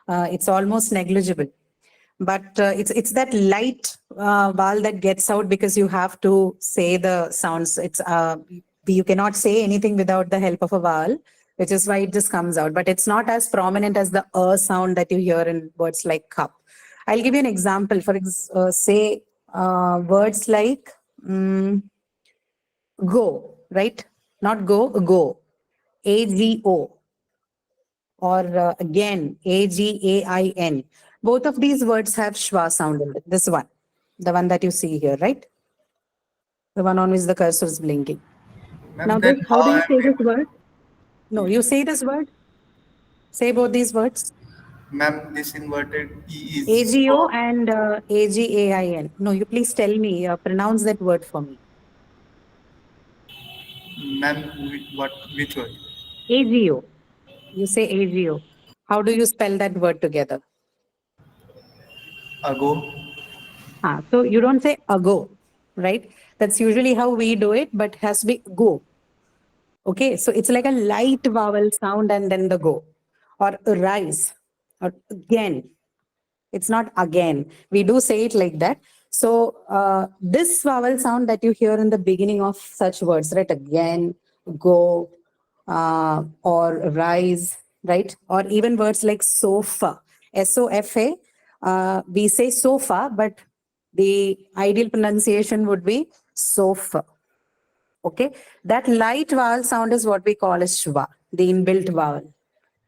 It's almost negligible. But it's that light vowel that gets out because you have to say the sounds. You cannot say anything without the help of a vowel, which is why it just comes out. But it's not as prominent as the sound that you hear in words like cup. I'll give you an example. Say words like go, right? Not go. AGO. Or again, AGAIN. Both of these words have schwa sound in it. This one, the one that you see here, right? The one on which the cursor is blinking. Ma'am, Now, then how do how you am say I this able word? No, you say this word. Say both these words. Ma'am, this inverted E is AGO for. and AGAIN. No, you please tell me, pronounce that word for me. Ma'am, which word? AGO. You say AGO. How do you spell that word together? Ago. So you don't say ago, right? That's usually how we do it, but has to be go. Okay, so it's like a light vowel sound and then the go, or rise, or again. It's not again. We do say it like that. So this vowel sound that you hear in the beginning of such words, right? Again, go, or rise, right? Or even words like sofa, SOFA. We say sofa, but the ideal pronunciation would be sofa. Okay, that light vowel sound is what we call as shva, the inbuilt vowel.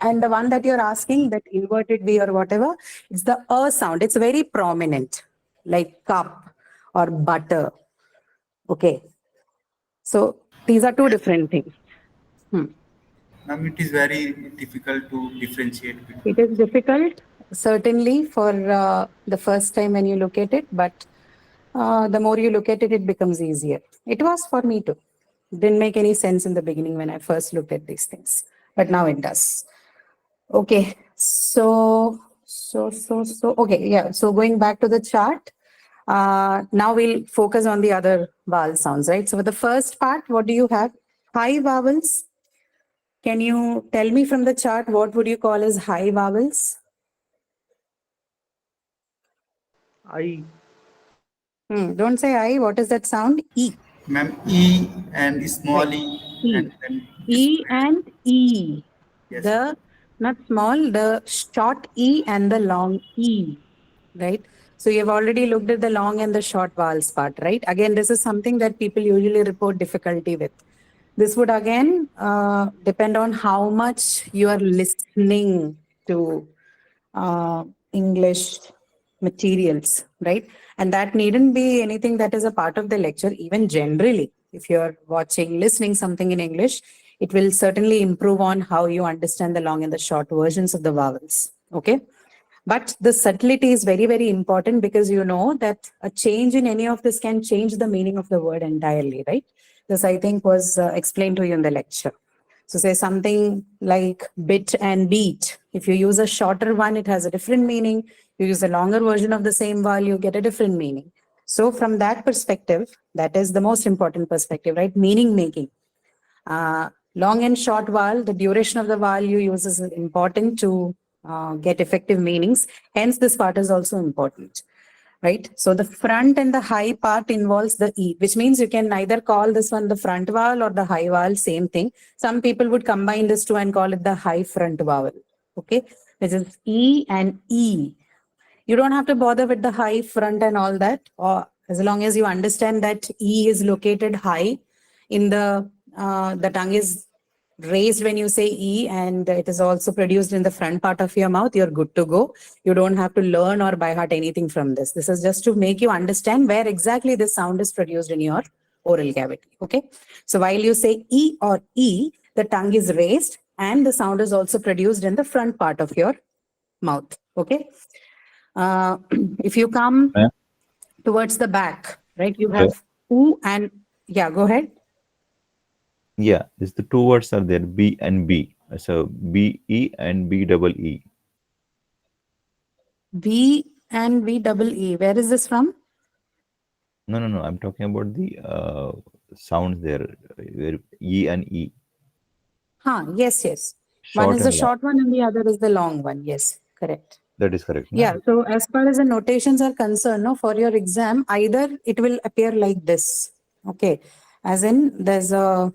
And the one that you're asking, that inverted V or whatever, it's the sound. It's very prominent, like cup or butter. Okay. So these are two different things. Ma'am, it is very difficult to differentiate between. It is difficult, certainly, for the first time when you look at it, but the more you look at it, it becomes easier. It was for me too. Didn't make any sense in the beginning when I first looked at these things, but now it does. Okay, okay, yeah. So going back to the chart, now we'll focus on the other vowel sounds, right? So for the first part, what do you have? High vowels. Can you tell me from the chart, what would you call as high vowels? I. Don't say I. What is that sound? E. Ma'am, E and small e. E. And then E and E. Yes. The, not small, the short E and the long E, right? So you've already looked at the long and the short vowels part, right? Again, this is something that people usually report difficulty with. This would again depend on how much you are listening to English materials, right? And that needn't be anything that is a part of the lecture. Even generally, if you're watching, listening something in English, it will certainly improve on how you understand the long and the short versions of the vowels, okay? But the subtlety is very, very important, because you know that a change in any of this can change the meaning of the word entirely, right? This, I think, was explained to you in the lecture. So say something like bit and beat. If you use a shorter one, it has a different meaning. You use a longer version of the same vowel, you get a different meaning. So from that perspective, that is the most important perspective, right? Meaning making. Long and short vowel, the duration of the vowel you use is important to get effective meanings. Hence, this part is also important, right? So the front and the high part involves the E, which means you can either call this one the front vowel or the high vowel, same thing. Some people would combine this two and call it the high front vowel, okay? Which is E and E. You don't have to bother with the high front and all that, or as long as you understand that E is located high in the tongue is raised when you say E, and it is also produced in the front part of your mouth, you're good to go. You don't have to learn or by heart anything from this. This is just to make you understand where exactly this sound is produced in your oral cavity, okay? So while you say E or E, the tongue is raised and the sound is also produced in the front part of your mouth, okay? If you come towards the back, right, you have U and, yeah, go ahead. Yeah, these the two words are there, B and B. So B E and B double E. B and B double E. Where is this from? No. I'm talking about the sounds there, where E and E. Yes. Short One is the and long. short one and the other is the long one. Yes, correct. That is correct. no? Yeah, so as far as the notations are concerned, no, for your exam, either it will appear like this, okay? As in, there's a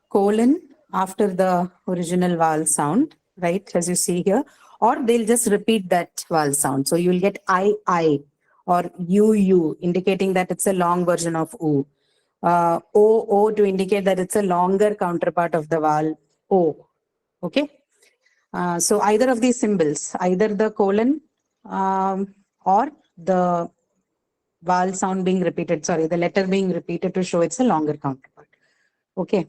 colon after the original vowel sound, right, as you see here, or they'll just repeat that vowel sound. So you'll get I, or U, indicating that it's a long version of U. O to indicate that it's a longer counterpart of the vowel O, okay? So either of these symbols, either the colon or the vowel sound being repeated, the letter being repeated to show it's a longer counterpart. Okay.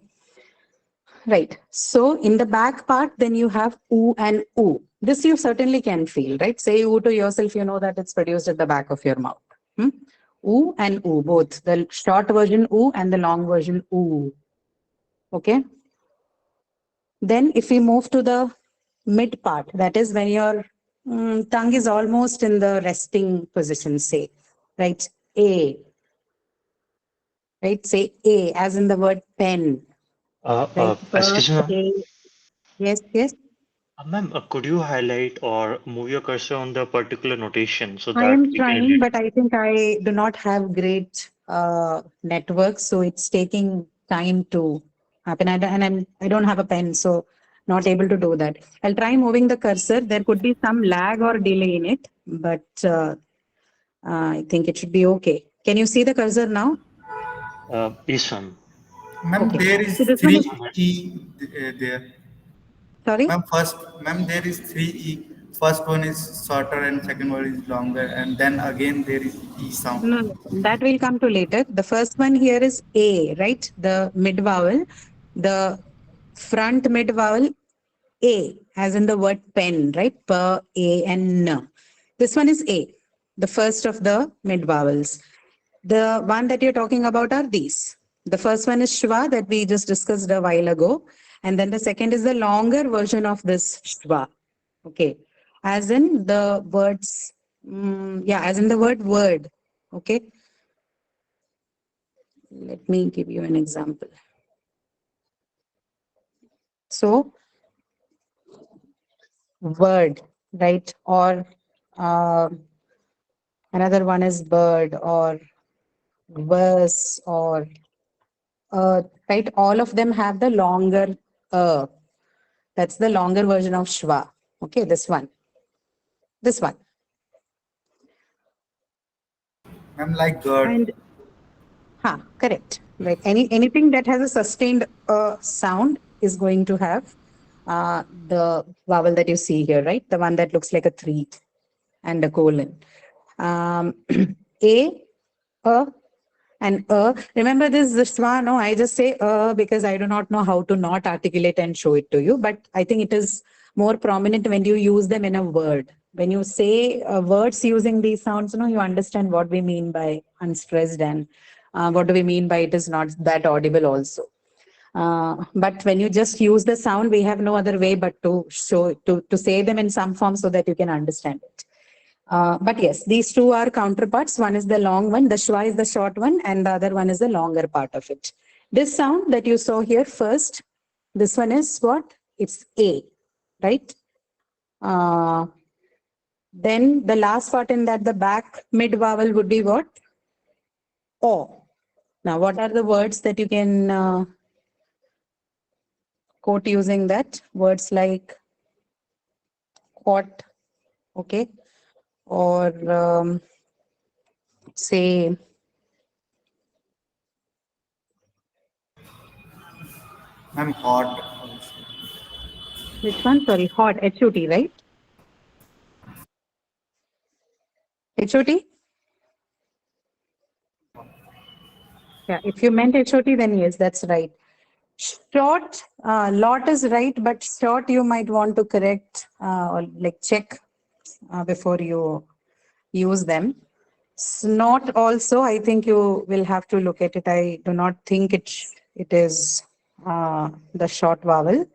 Right. So in the back part, then you have U and U. This you certainly can feel, right? Say U to yourself, you know that it's produced at the back of your mouth. U and U, both. The short version U and the long version U. Okay. Then if we move to the mid part, that is when your tongue is almost in the resting position, say, right? A. Right? Say A, as in the word pen. Right? Excuse me. Yes. Ma'am, could you highlight or move your cursor on the particular notation so I that am we can trying, read? but I think I do not have great network, so it's taking time to happen. I don't have a pen, so not able to do that. I'll try moving the cursor. There could be some lag or delay in it, but I think it should be okay. Can you see the cursor now? Yes, ma'am. Ma'am, Okay. there is So this one three is, E there. sorry? Ma'am, there is three E. First one is shorter and second one is longer, and then again there is E sound. No, no, that will come to later. The first one here is A, right? The mid vowel, the front mid vowel A, as in the word pen, right? P, A, and N. This one is A, the first of the mid vowels. The one that you're talking about are these. The first one is Shva that we just discussed a while ago. And then the second is the longer version of this Shva. Okay. As in the words, as in the word. Okay. Let me give you an example. So, word, right? Or another one is bird or verse or right? All of them have the longer that's the longer version of Shva. Okay, this one. This one. Ma'am, like gird. And correct. Right. Anything that has a sustained sound is going to have the vowel that you see here, right? The one that looks like a 3 and a colon. A, and remember this Shva, no, I just say because I do not know how to not articulate and show it to you, but I think it is more prominent when you use them in a word. When you say words using these sounds, you understand what we mean by unstressed and what do we mean by it is not that audible also. But when you just use the sound, we have no other way but to show to say them in some form so that you can understand it. But yes, these two are counterparts. One is the long one, the Shwa is the short one, and the other one is the longer part of it. This sound that you saw here first, this one is what? It's A, right? Then the last part in that, the back mid vowel would be what? O. Now, what are the words that you can quote using that? Words like quat, okay? Or say, Ma'am, hot also. which one? Sorry, hot, HOT, right? HOT? Yeah, if you meant HOT, then yes, that's right. Short, lot is right, but short you might want to correct or like check before you use them. Snort also, I think you will have to look at it. I do not think it is the short vowel.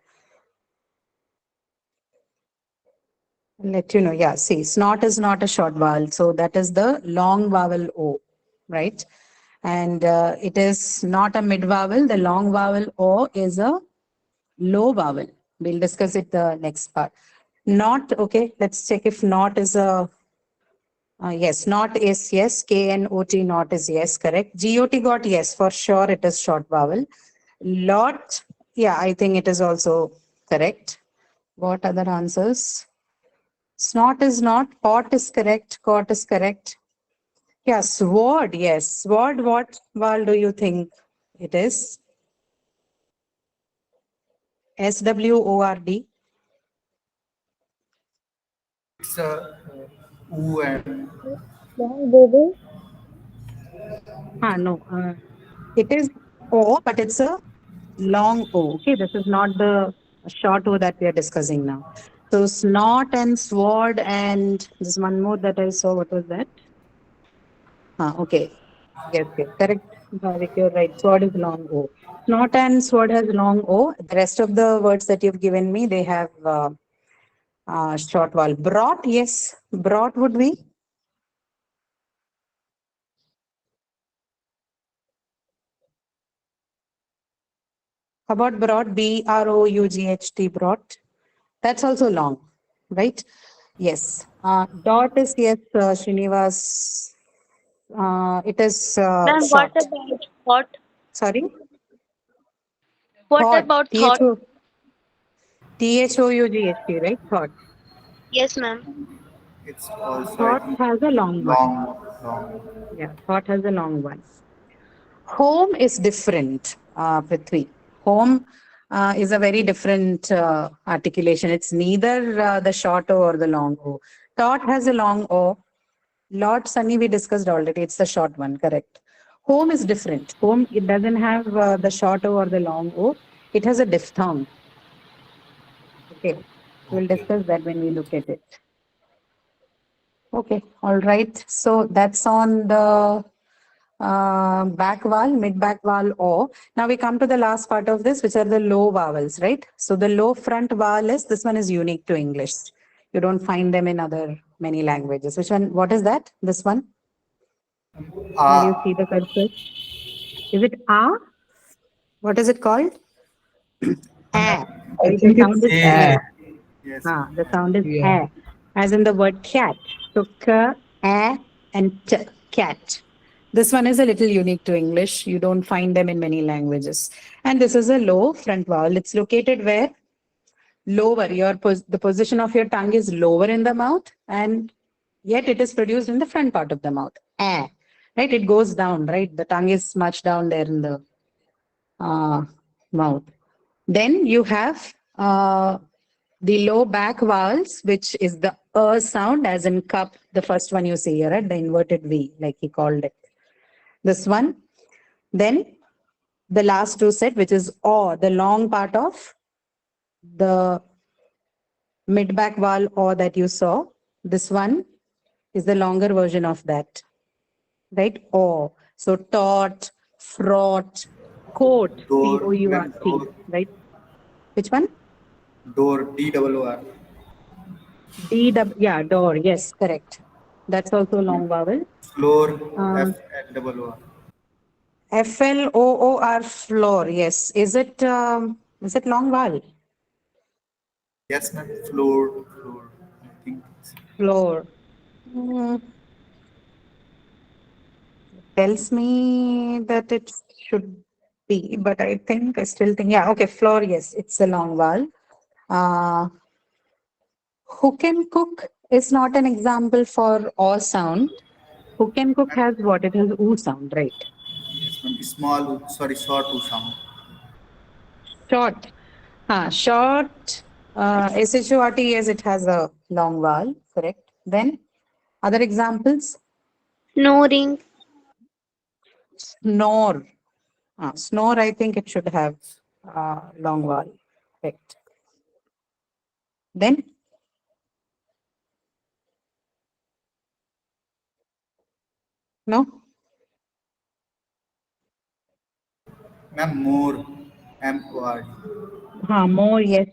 Let you know. Yeah, see, snort is not a short vowel. So that is the long vowel O, right? And it is not a mid vowel. The long vowel O is a low vowel. We'll discuss it the next part. Not, okay, let's check if not is a, yes, not is yes, K-N-O-T, not is yes, correct. G-O-T got yes, for sure it is short vowel. Lot, yeah, I think it is also correct. What other answers? Snot is not, pot is correct, cot is correct. Yeah, sword, yes. Sword, what vowel do you think it is? S-W-O-R-D. It's a U and No, it is O, but it's a long O. Okay, this is not the short O that we are discussing now. So snot and sword and there's one more that I saw. What was that? Okay. Yes, correct. Bhavik, you're right. Sword is long O. Snot and sword has long O. The rest of the words that you've given me, they have short vowel. Brought, yes. Brought would be. How about brought? B-R-O-U-G-H-T, brought. That's also long, right? Yes. Dot is yes, Srinivas. It is Then short. what about thought? Sorry? What Thought. about thought? T-H-O-U-G-H-T, right? Thought. Yes, ma'am. it's also I Thought think has a long one. long. Yeah, thought has a long one. Home is different, Prithvi. Home is a very different articulation. It's neither the short O or the long O. Tot has a long O. Lot, Sunny, we discussed already. It's the short one, correct. Home is different. Home, it doesn't have the short O or the long O. It has a diphthong. Okay, we'll discuss that when we look at it. Okay, all right. So that's on the back vowel, mid back vowel O. Now we come to the last part of this, which are the low vowels, right? So the low front vowel is, this one is unique to English. You don't find them in other many languages. Which one? What is that? This one? Where you see the cursor? Is it A? What is it called? A. Right? The sound is A. Yes. The sound is Yeah. A. As in the word cat. So K, A, and T, cat. This one is a little unique to English. You don't find them in many languages. And this is a low front vowel. It's located where? Lower. The position of your tongue is lower in the mouth, and yet it is produced in the front part of the mouth. A. Right? It goes down, right? The tongue is much down there in the mouth. Then you have the low back vowels, which is the sound, as in cup, the first one you see here, right? The inverted V, like he called it. This one. Then the last two set, which is O, the long part of the mid back vowel O that you saw. This one is the longer version of that, right? O. So tot, fraught, coat, Door, C-O-U-R-T, door. right? Which one? Door, D-O-O-R. Yeah, door. Yes, correct. That's also long vowel. Floor, Um, F-L-O-O-R. Floor, floor. Yes. Is it long vowel? Yes, ma'am. Floor, floor. I think. Floor. Mm, tells me that it should be, but I still think, yeah, okay, floor, yes, it's a long vowel. Hook and cook is not an example for O sound. Hook and cook has what? It has oo sound, right? Yes, ma'am. Small, sorry, short U sound. Short. Short. S-H-O-R-T, yes, it has a long vowel, correct. Then, other examples? Snoring. Snore. Snore, I think it should have long vowel, correct. Then, no? Ma'am, more, M-O-R-D. More, yes,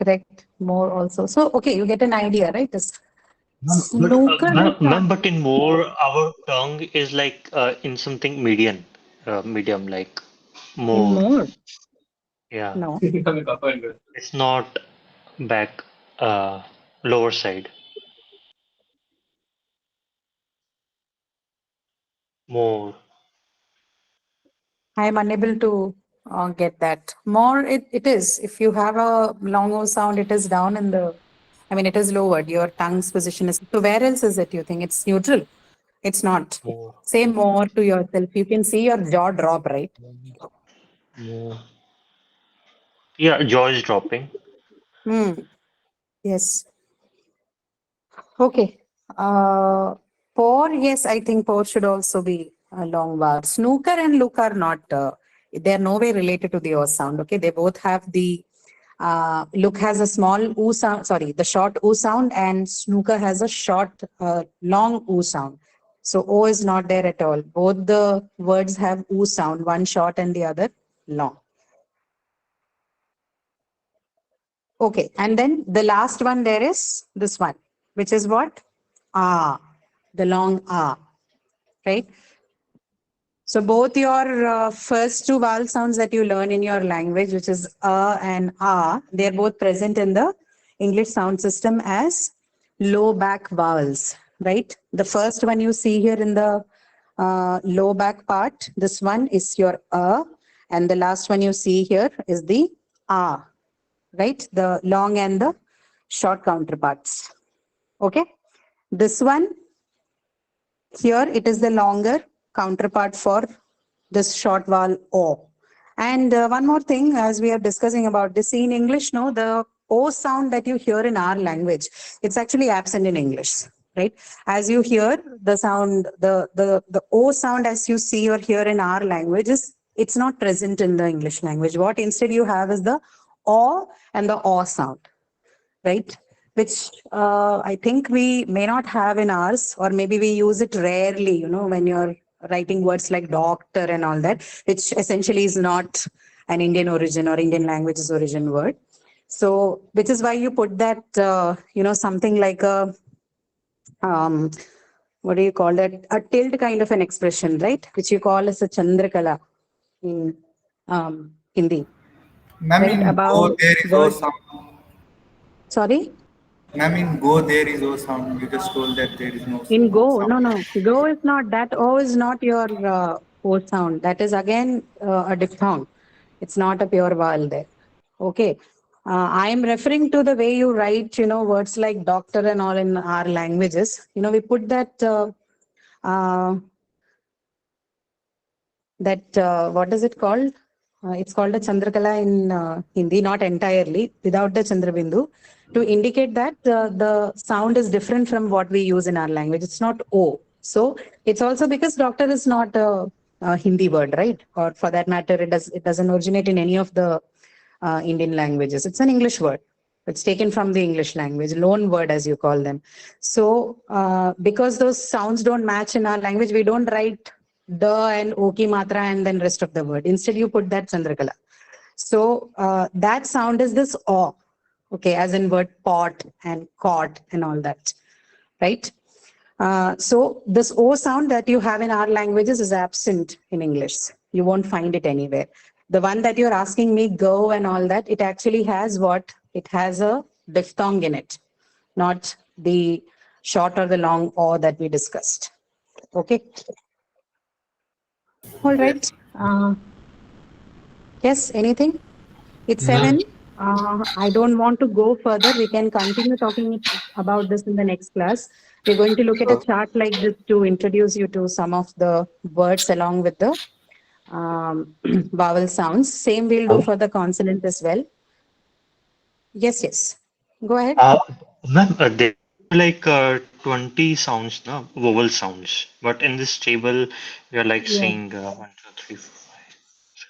correct. More also. So, okay, you get an idea, right? This snooker is Ma'am, but in more, our tongue is like in something medium, like in more. more. Yeah, No. it's not back, lower side. More. I am unable to get that. More, it is. If you have a long O sound, it is down in the, it is lowered. Your tongue's position is. So where else is it, you think? It's neutral. It's not. More. Say more to yourself. You can see your jaw drop, right? More. Yeah, jaw is dropping. Yes. Okay. Pour, yes, I think pour should also be a long vowel. Snooker and look are not, they're no way related to the O sound. Okay. They both have the, look has a small oo sound, sorry, the short oo sound, and snooker has a short, long oo sound. So O is not there at all. Both the words have oo sound, one short and the other long. Okay. And then the last one there is this one, which is what? The long right? So both your first two vowel sounds that you learn in your language, which is and they're both present in the English sound system as low back vowels, right? The first one you see here in the low back part, this one is your and the last one you see here is the right? The long and the short counterparts. Okay. This one here, it is the longer counterpart for this short vowel O. And one more thing, as we are discussing about this, in English, no, the O sound that you hear in our language, it's actually absent in English, right? As you hear the sound, the O sound as you see or hear in our language it's not present in the English language. What instead you have is the O and the O sound, right? Which I think we may not have in ours, or maybe we use it rarely, when you're writing words like doctor and all that, which essentially is not an Indian origin or Indian language's origin word. So, which is why you put that, something like a, what do you call that? A tilt kind of an expression, right? Which you call as a Chandrakala in Hindi. Ma'am, Right? in Go About there is O word. sound. Sorry? Ma'am, in Go there is O sound. You just told that there is no In Go, sound. no. Go is not, that O is not your O sound. That is again a diphthong. It's not a pure vowel there. Okay. I am referring to the way you write, words like doctor and all in our languages. We put that, what is it called? It's called a Chandrakala in Hindi, not entirely, without the Chandrabindu, to indicate that the sound is different from what we use in our language. It's not O. So it's also because doctor is not a Hindi word, right? Or for that matter, it doesn't originate in any of the Indian languages. It's an English word. It's taken from the English language, loan word as you call them. So because those sounds don't match in our language, we don't write the and oki matra and then rest of the word. Instead, you put that Chandrakala. So that sound is this O, okay, as in word pot and caught and all that, right? So this O sound that you have in our languages is absent in English. You won't find it anywhere. The one that you're asking me, go and all that, it actually has what? It has a diphthong in it, not the short or the long O that we discussed. Okay. All right. Yes, anything? It's 7. I don't want to go further. We can continue talking about this in the next class. We're going to look at a chart like this to introduce you to some of the words along with the vowel sounds. Same we'll do for the consonant as well. Yes. Go ahead. Ma'am, there are like 20 sounds, no? Vowel sounds. But in this table, we are like Yeah. seeing 1, 2, 3, 4, 5, 6,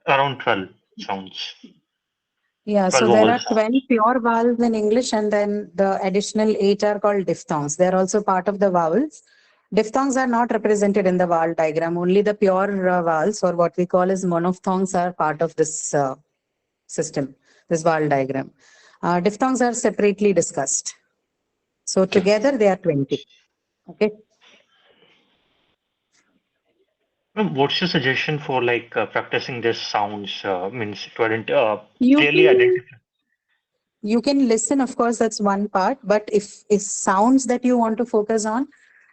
7, around 12 sounds. Yeah, 12 so there vowel are sounds. 12 pure vowels in English, and then the additional 8 are called diphthongs. They're also part of the vowels. Diphthongs are not represented in the vowel diagram. Only the pure vowels, or what we call as monophthongs, are part of this system, this vowel diagram. Diphthongs are separately discussed. So together they are 20. Okay. Ma'am, what's your suggestion for like practicing this sounds? Means to You clearly can identify. You can listen, of course, that's one part. But if sounds that you want to focus on,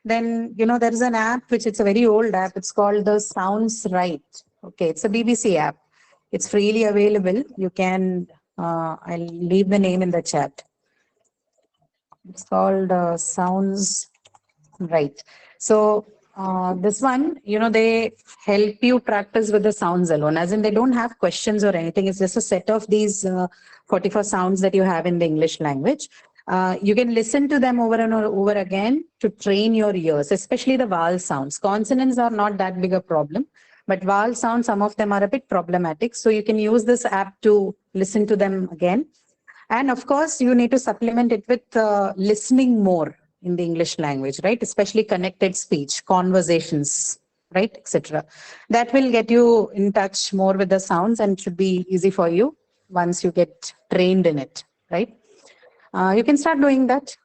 then there is an app which it's a very old app. It's called the Sounds Right. Okay, it's a BBC app. It's freely available. You can. I'll leave the name in the chat. It's called Sounds Right. So this one, they help you practice with the sounds alone, as in they don't have questions or anything. It's just a set of these 44 sounds that you have in the English language. You can listen to them over and over again to train your ears, especially the vowel sounds. Consonants are not that big a problem, but vowel sounds, some of them are a bit problematic. So you can use this app to listen to them again. And of course, you need to supplement it with listening more in the English language, right? Especially connected speech, conversations, right, etc. That will get you in touch more with the sounds and should be easy for you once you get trained in it, right? You can start doing that.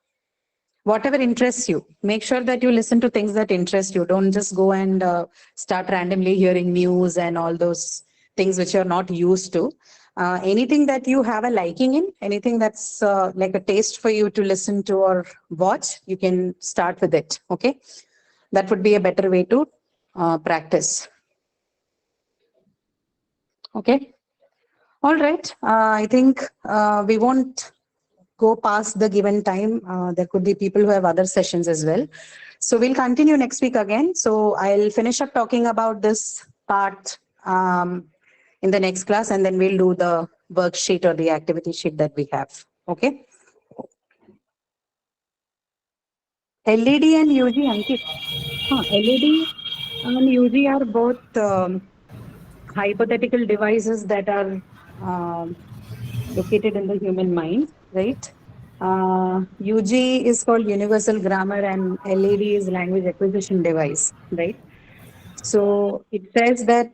Whatever interests you, make sure that you listen to things that interest you. Don't just go and start randomly hearing news and all those things which you're not used to. Anything that you have a liking in, anything that's like a taste for you to listen to or watch, you can start with it. Okay, that would be a better way to practice. Okay, all right. I think we won't go past the given time. There could be people who have other sessions as well. So we'll continue next week again. So I'll finish up talking about this part in the next class, and then we'll do the worksheet or the activity sheet that we have. Okay. LED and UG, Ankit. LED and UG are both hypothetical devices that are located in the human mind, right? UG is called universal grammar and LED is language acquisition device, right? So it says that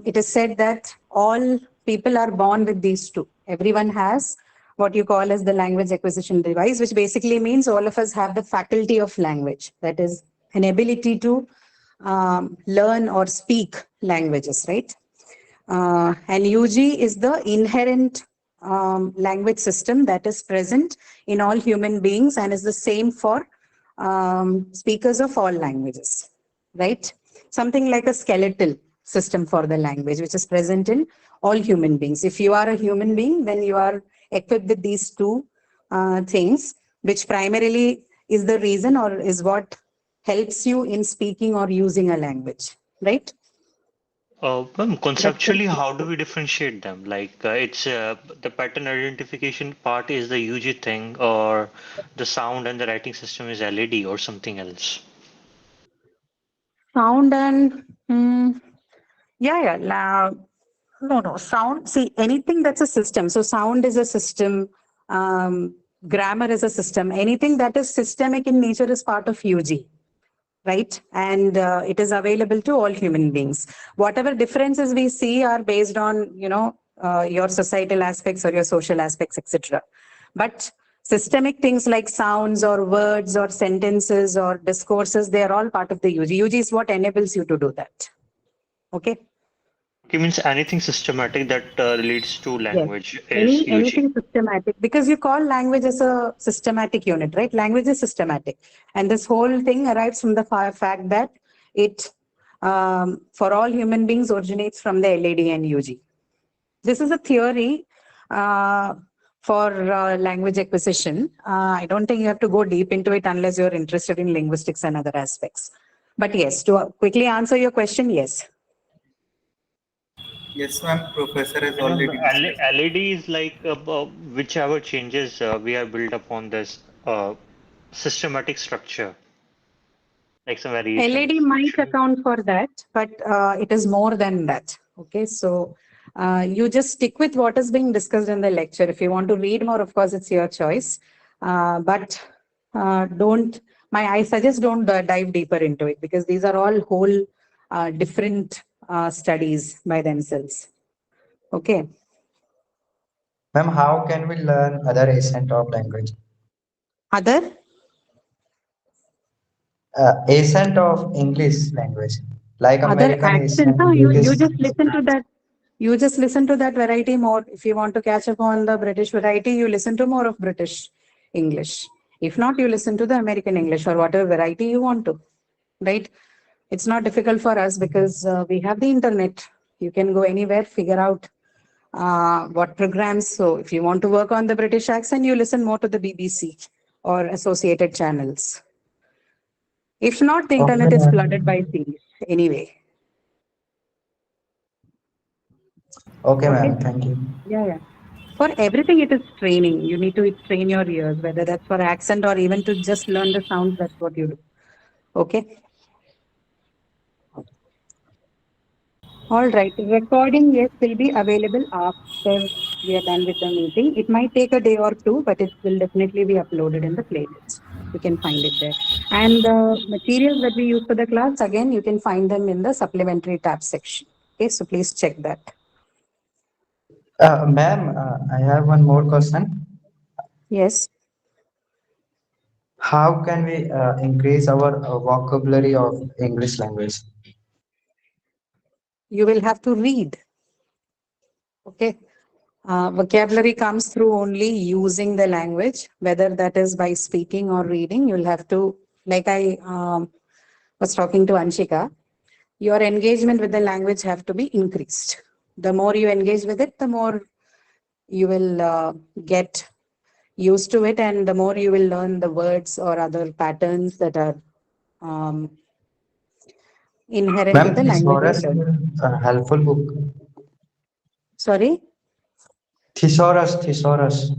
it is said that all people are born with these two. Everyone has what you call as the language acquisition device, which basically means all of us have the faculty of language, that is an ability to learn or speak languages, right? And UG is the inherent language system that is present in all human beings and is the same for speakers of all languages, right? Something like a skeletal system for the language, which is present in all human beings. If you are a human being, then you are equipped with these two things, which primarily is the reason or is what helps you in speaking or using a language, right? Ma'am, conceptually, how do we differentiate them? Like it's the pattern identification part is the UG thing, or the sound and the writing system is LED or something else? Sound and no, sound. See, anything that's a system. So sound is a system. Grammar is a system. Anything that is systemic in nature is part of UG, right? And it is available to all human beings. Whatever differences we see are based on, your societal aspects or your social aspects, etc. But systemic things like sounds or words or sentences or discourses, they are all part of the UG. UG is what enables you to do that. Okay. Okay, means anything systematic that relates to language Yes. is UG. Anything systematic, because you call language as a systematic unit, right? Language is systematic. And this whole thing arrives from the fact that it, for all human beings, originates from the LED and UG. This is a theory for language acquisition. I don't think you have to go deep into it unless you're interested in linguistics and other aspects. But yes, to quickly answer your question, yes. Yes, ma'am. Professor has And already discussed. LED is like whichever changes we have built upon this systematic structure, like some variations. LED might account for that, but it is more than that. Okay, so you just stick with what is being discussed in the lecture. If you want to read more, of course, it's your choice. But I suggest don't dive deeper into it, because these are all whole different studies by themselves. Okay. Ma'am, how can we learn other accent of language? Other? Accent of English language, like Other American accents. accent, No, you British. just listen to that. You just listen to that variety more. If you want to catch up on the British variety, you listen to more of British English. If not, you listen to the American English or whatever variety you want to, right? It's not difficult for us because we have the internet. You can go anywhere, figure out what programs. So if you want to work on the British accent, you listen more to the BBC or associated channels. If not, the internet is flooded by things anyway. Okay, ma'am. Thank you. Yeah. For everything, it is training. You need to train your ears, whether that's for accent or even to just learn the sounds. That's what you do. Okay. All right. Recording, yes, will be available after we are done with the meeting. It might take a day or two, but it will definitely be uploaded in the playlist. You can find it there. And the materials that we use for the class, again, you can find them in the supplementary tab section. Okay, so please check that. Ma'am, I have one more question. Yes. How can we increase our vocabulary of English language? You will have to read. Okay. Vocabulary comes through only using the language, whether that is by speaking or reading. You'll have to, like I was talking to Anshika, your engagement with the language have to be increased. The more you engage with it, the more you will get used to it, and the more you will learn the words or other patterns that are um, inherent Ma'am, to the language thesaurus you're is learning. a helpful book. Sorry, Thesaurus.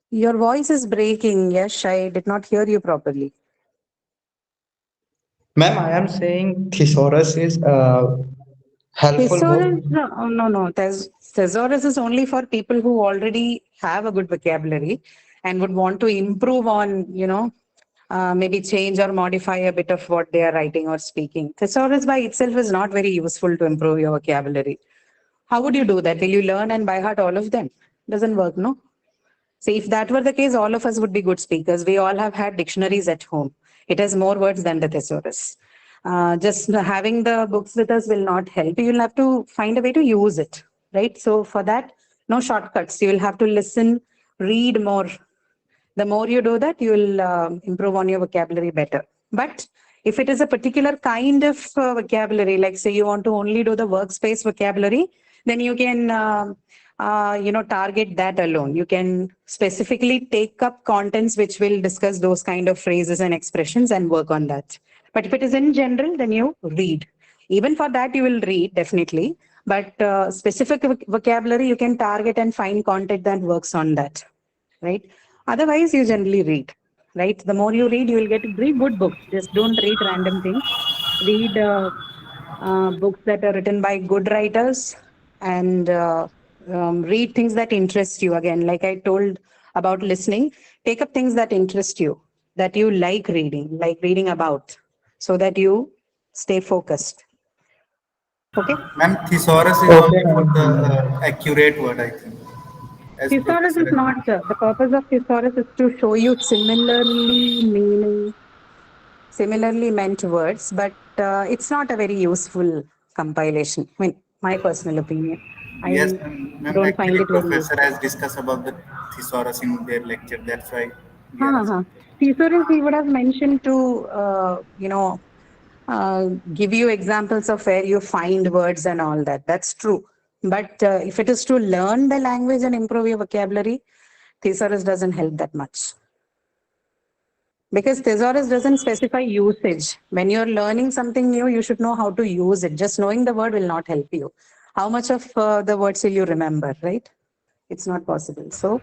your voice is breaking. Yes, I did not hear you properly. Ma'am, I am saying thesaurus is a helpful Thesaurus, book. no. Thesaurus is only for people who already have a good vocabulary and would want to improve on, maybe change or modify a bit of what they are writing or speaking. Thesaurus by itself is not very useful to improve your vocabulary. How would you do that? Will you learn and by heart all of them? Doesn't work, no? See, if that were the case, all of us would be good speakers. We all have had dictionaries at home. It has more words than the thesaurus. Just having the books with us will not help. You'll have to find a way to use it, right? So for that, no shortcuts. You will have to listen, read more. The more you do that, you will improve on your vocabulary better. But if it is a particular kind of vocabulary, like say you want to only do the workspace vocabulary, then you can target that alone. You can specifically take up contents which will discuss those kind of phrases and expressions and work on that. But if it is in general, then you read. Even for that, you will read definitely. But specific vocabulary, you can target and find content that works on that, right? Otherwise, you generally read, right? The more you read, you will get to read good books. Just don't read random things. Read books that are written by good writers and read things that interest you. Again, like I told about listening, take up things that interest you, that you like reading about, so that you stay focused. Okay? Ma'am, thesaurus is Okay, only for the ma'am. accurate word, I think. As Thesaurus Professor is has not, the purpose of thesaurus is to show you similarly meant words, but it's not a very useful compilation. I mean, my personal opinion. Yes, I ma'am. don't find Actually, it very Professor useful. has discussed about the thesaurus in their lecture. That's why we are Uh-huh. asking. Thesaurus, he would have mentioned to, give you examples of where you find words and all that. That's true. But if it is to learn the language and improve your vocabulary, thesaurus doesn't help that much. Because thesaurus doesn't specify usage. When you're learning something new, you should know how to use it. Just knowing the word will not help you. How much of the words will you remember, right? It's not possible. So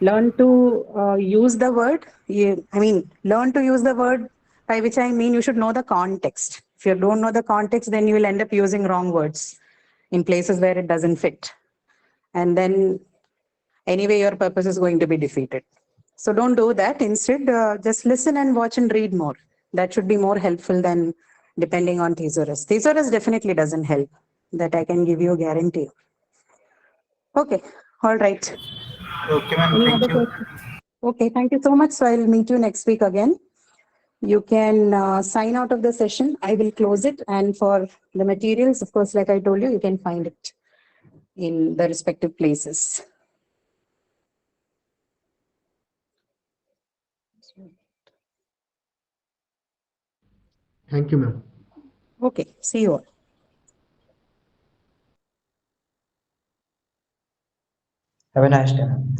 learn to use the word. Learn to use the word, by which I mean you should know the context. If you don't know the context, then you will end up using wrong words in places where it doesn't fit. And then anyway, your purpose is going to be defeated. So don't do that. Instead, just listen and watch and read more. That should be more helpful than depending on thesaurus. Thesaurus definitely doesn't help. That I can give you a guarantee. Okay. All right. Okay, ma'am. Any Thank other you. questions? Okay. Thank you so much. So I'll meet you next week again. You can sign out of the session. I will close it. And for the materials, of course, like I told you, you can find it in the respective places. Thank you, ma'am. Okay. See you all. Have a nice day, ma'am.